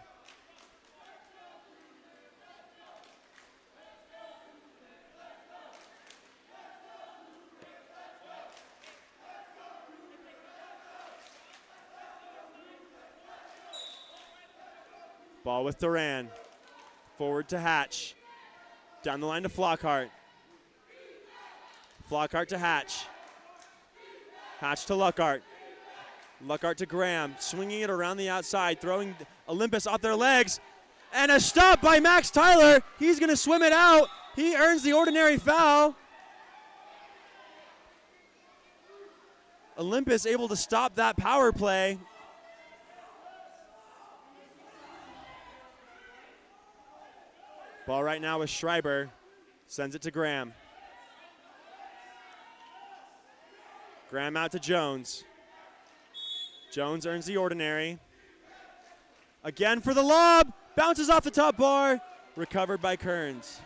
Ball with Duran. Forward to Hatch. Down the line to Flockhart. Flockhart to Hatch. Hatch to Luckhart. Luckhart to Graham. Swinging it around the outside. Throwing Olympus off their legs. And a stop by Max Tyler. He's going to swim it out. He earns the ordinary foul. Olympus able to stop that power play. Ball right now with Schreiber. Sends it to Graham. Graham out to Jones. Jones earns the ordinary. Again for the lob. Bounces off the top bar. Recovered by Kearns.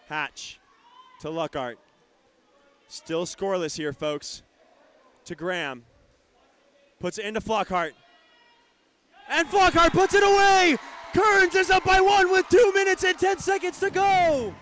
Hatch to Luckhart. Still scoreless here, folks. To Graham. Puts it into Flockhart. And Flockhart puts it away! Kearns is up by 1 with 2 minutes and 10 seconds to go!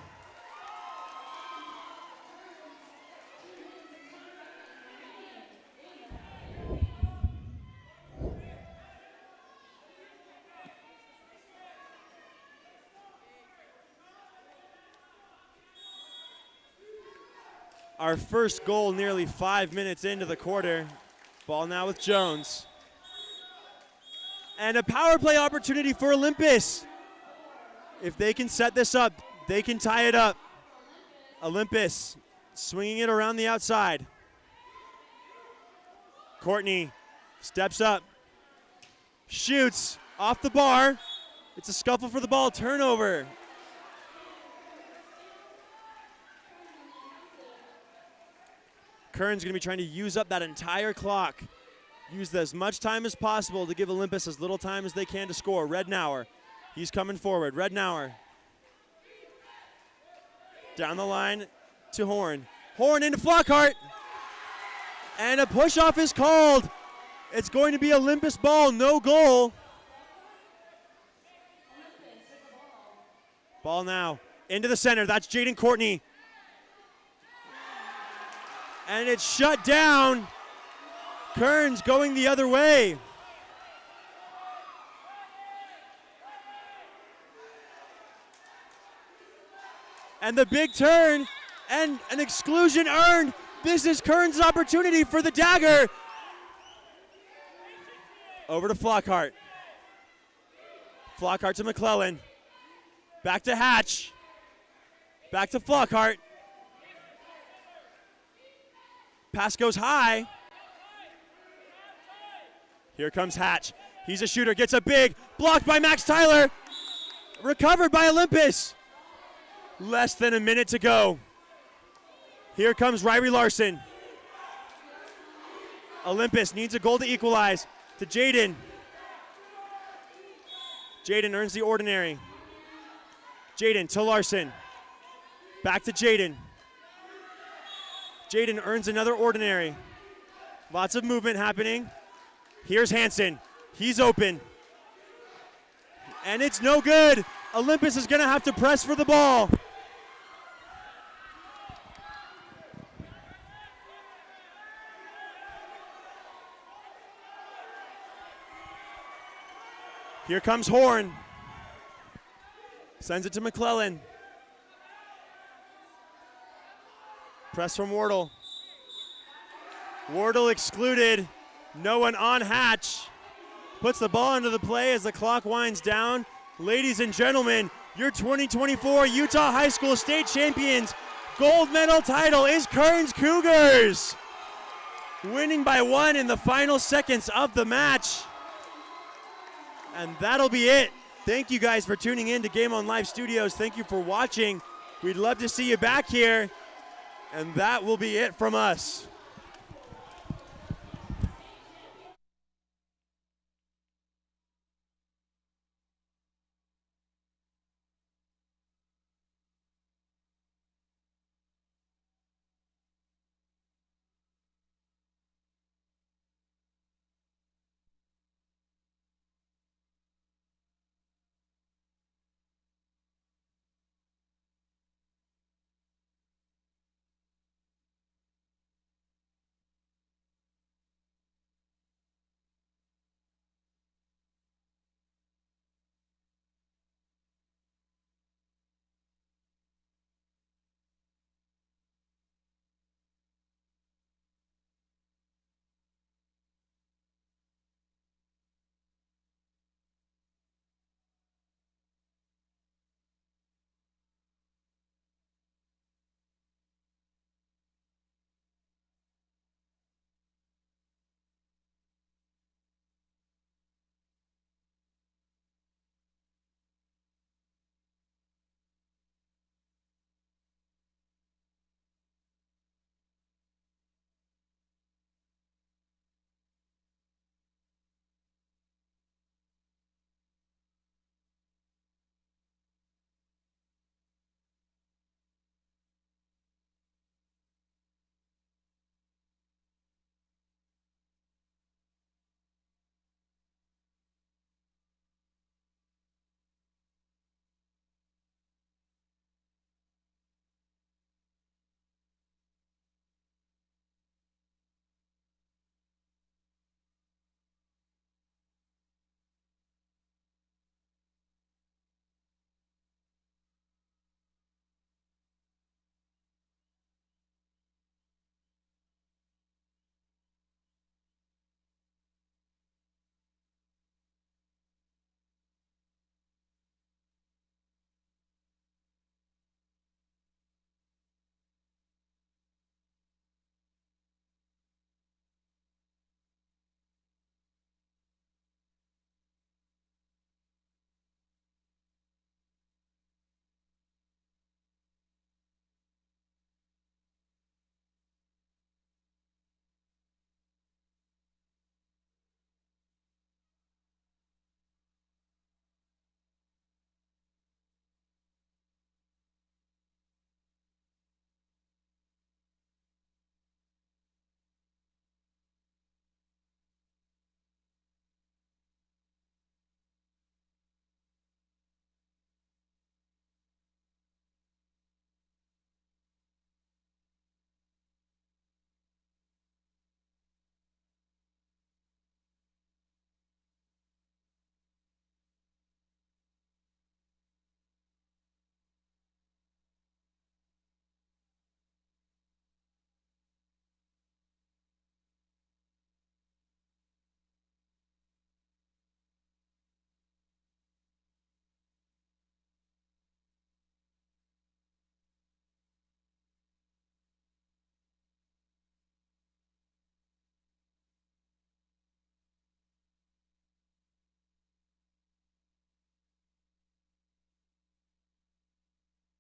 Our first goal nearly 5 minutes into the quarter. Ball now with Jones. And a power play opportunity for Olympus. If they can set this up, they can tie it up. Olympus swinging it around the outside. Courtney steps up, shoots off the bar. It's a scuffle for the ball, turnover. Kern's gonna be trying to use up that entire clock. Use as much time as possible to give Olympus as little time as they can to score. Rednauer, he's coming forward. Rednauer. Down the line to Horn. Horn into Flockhart. And a push-off is called. It's going to be Olympus ball, no goal. Ball now into the center. That's Jaden Courtney. And it's shut down. Kearns going the other way. And the big turn and an exclusion earned. This is Kearns' opportunity for the dagger. Over to Flockhart. Flockhart to McClellan. Back to Hatch. Back to Flockhart. Pass goes high. Here comes Hatch. He's a shooter, gets a big, blocked by Max Tyler. Recovered by Olympus. Less than a minute to go. Here comes Ryrie Larson. Olympus needs a goal to equalize. To Jaden. Jaden earns the ordinary. Jaden to Larson. Back to Jaden. Jaden earns another ordinary. Lots of movement happening. Here's Hansen. He's open. And it's no good. Olympus is going to have to press for the ball. Here comes Horn. Sends it to McClellan. Press from Wardle. Wardle excluded. No one on Hatch. Puts the ball into the play as the clock winds down. Ladies and gentlemen, your 2024 Utah High School State Champions gold medal title is Kearns Cougars. Winning by 1 in the final seconds of the match. And that'll be it. Thank you guys for tuning in to Game On Live Studios. Thank you for watching. We'd love to see you back here. And that will be it from us.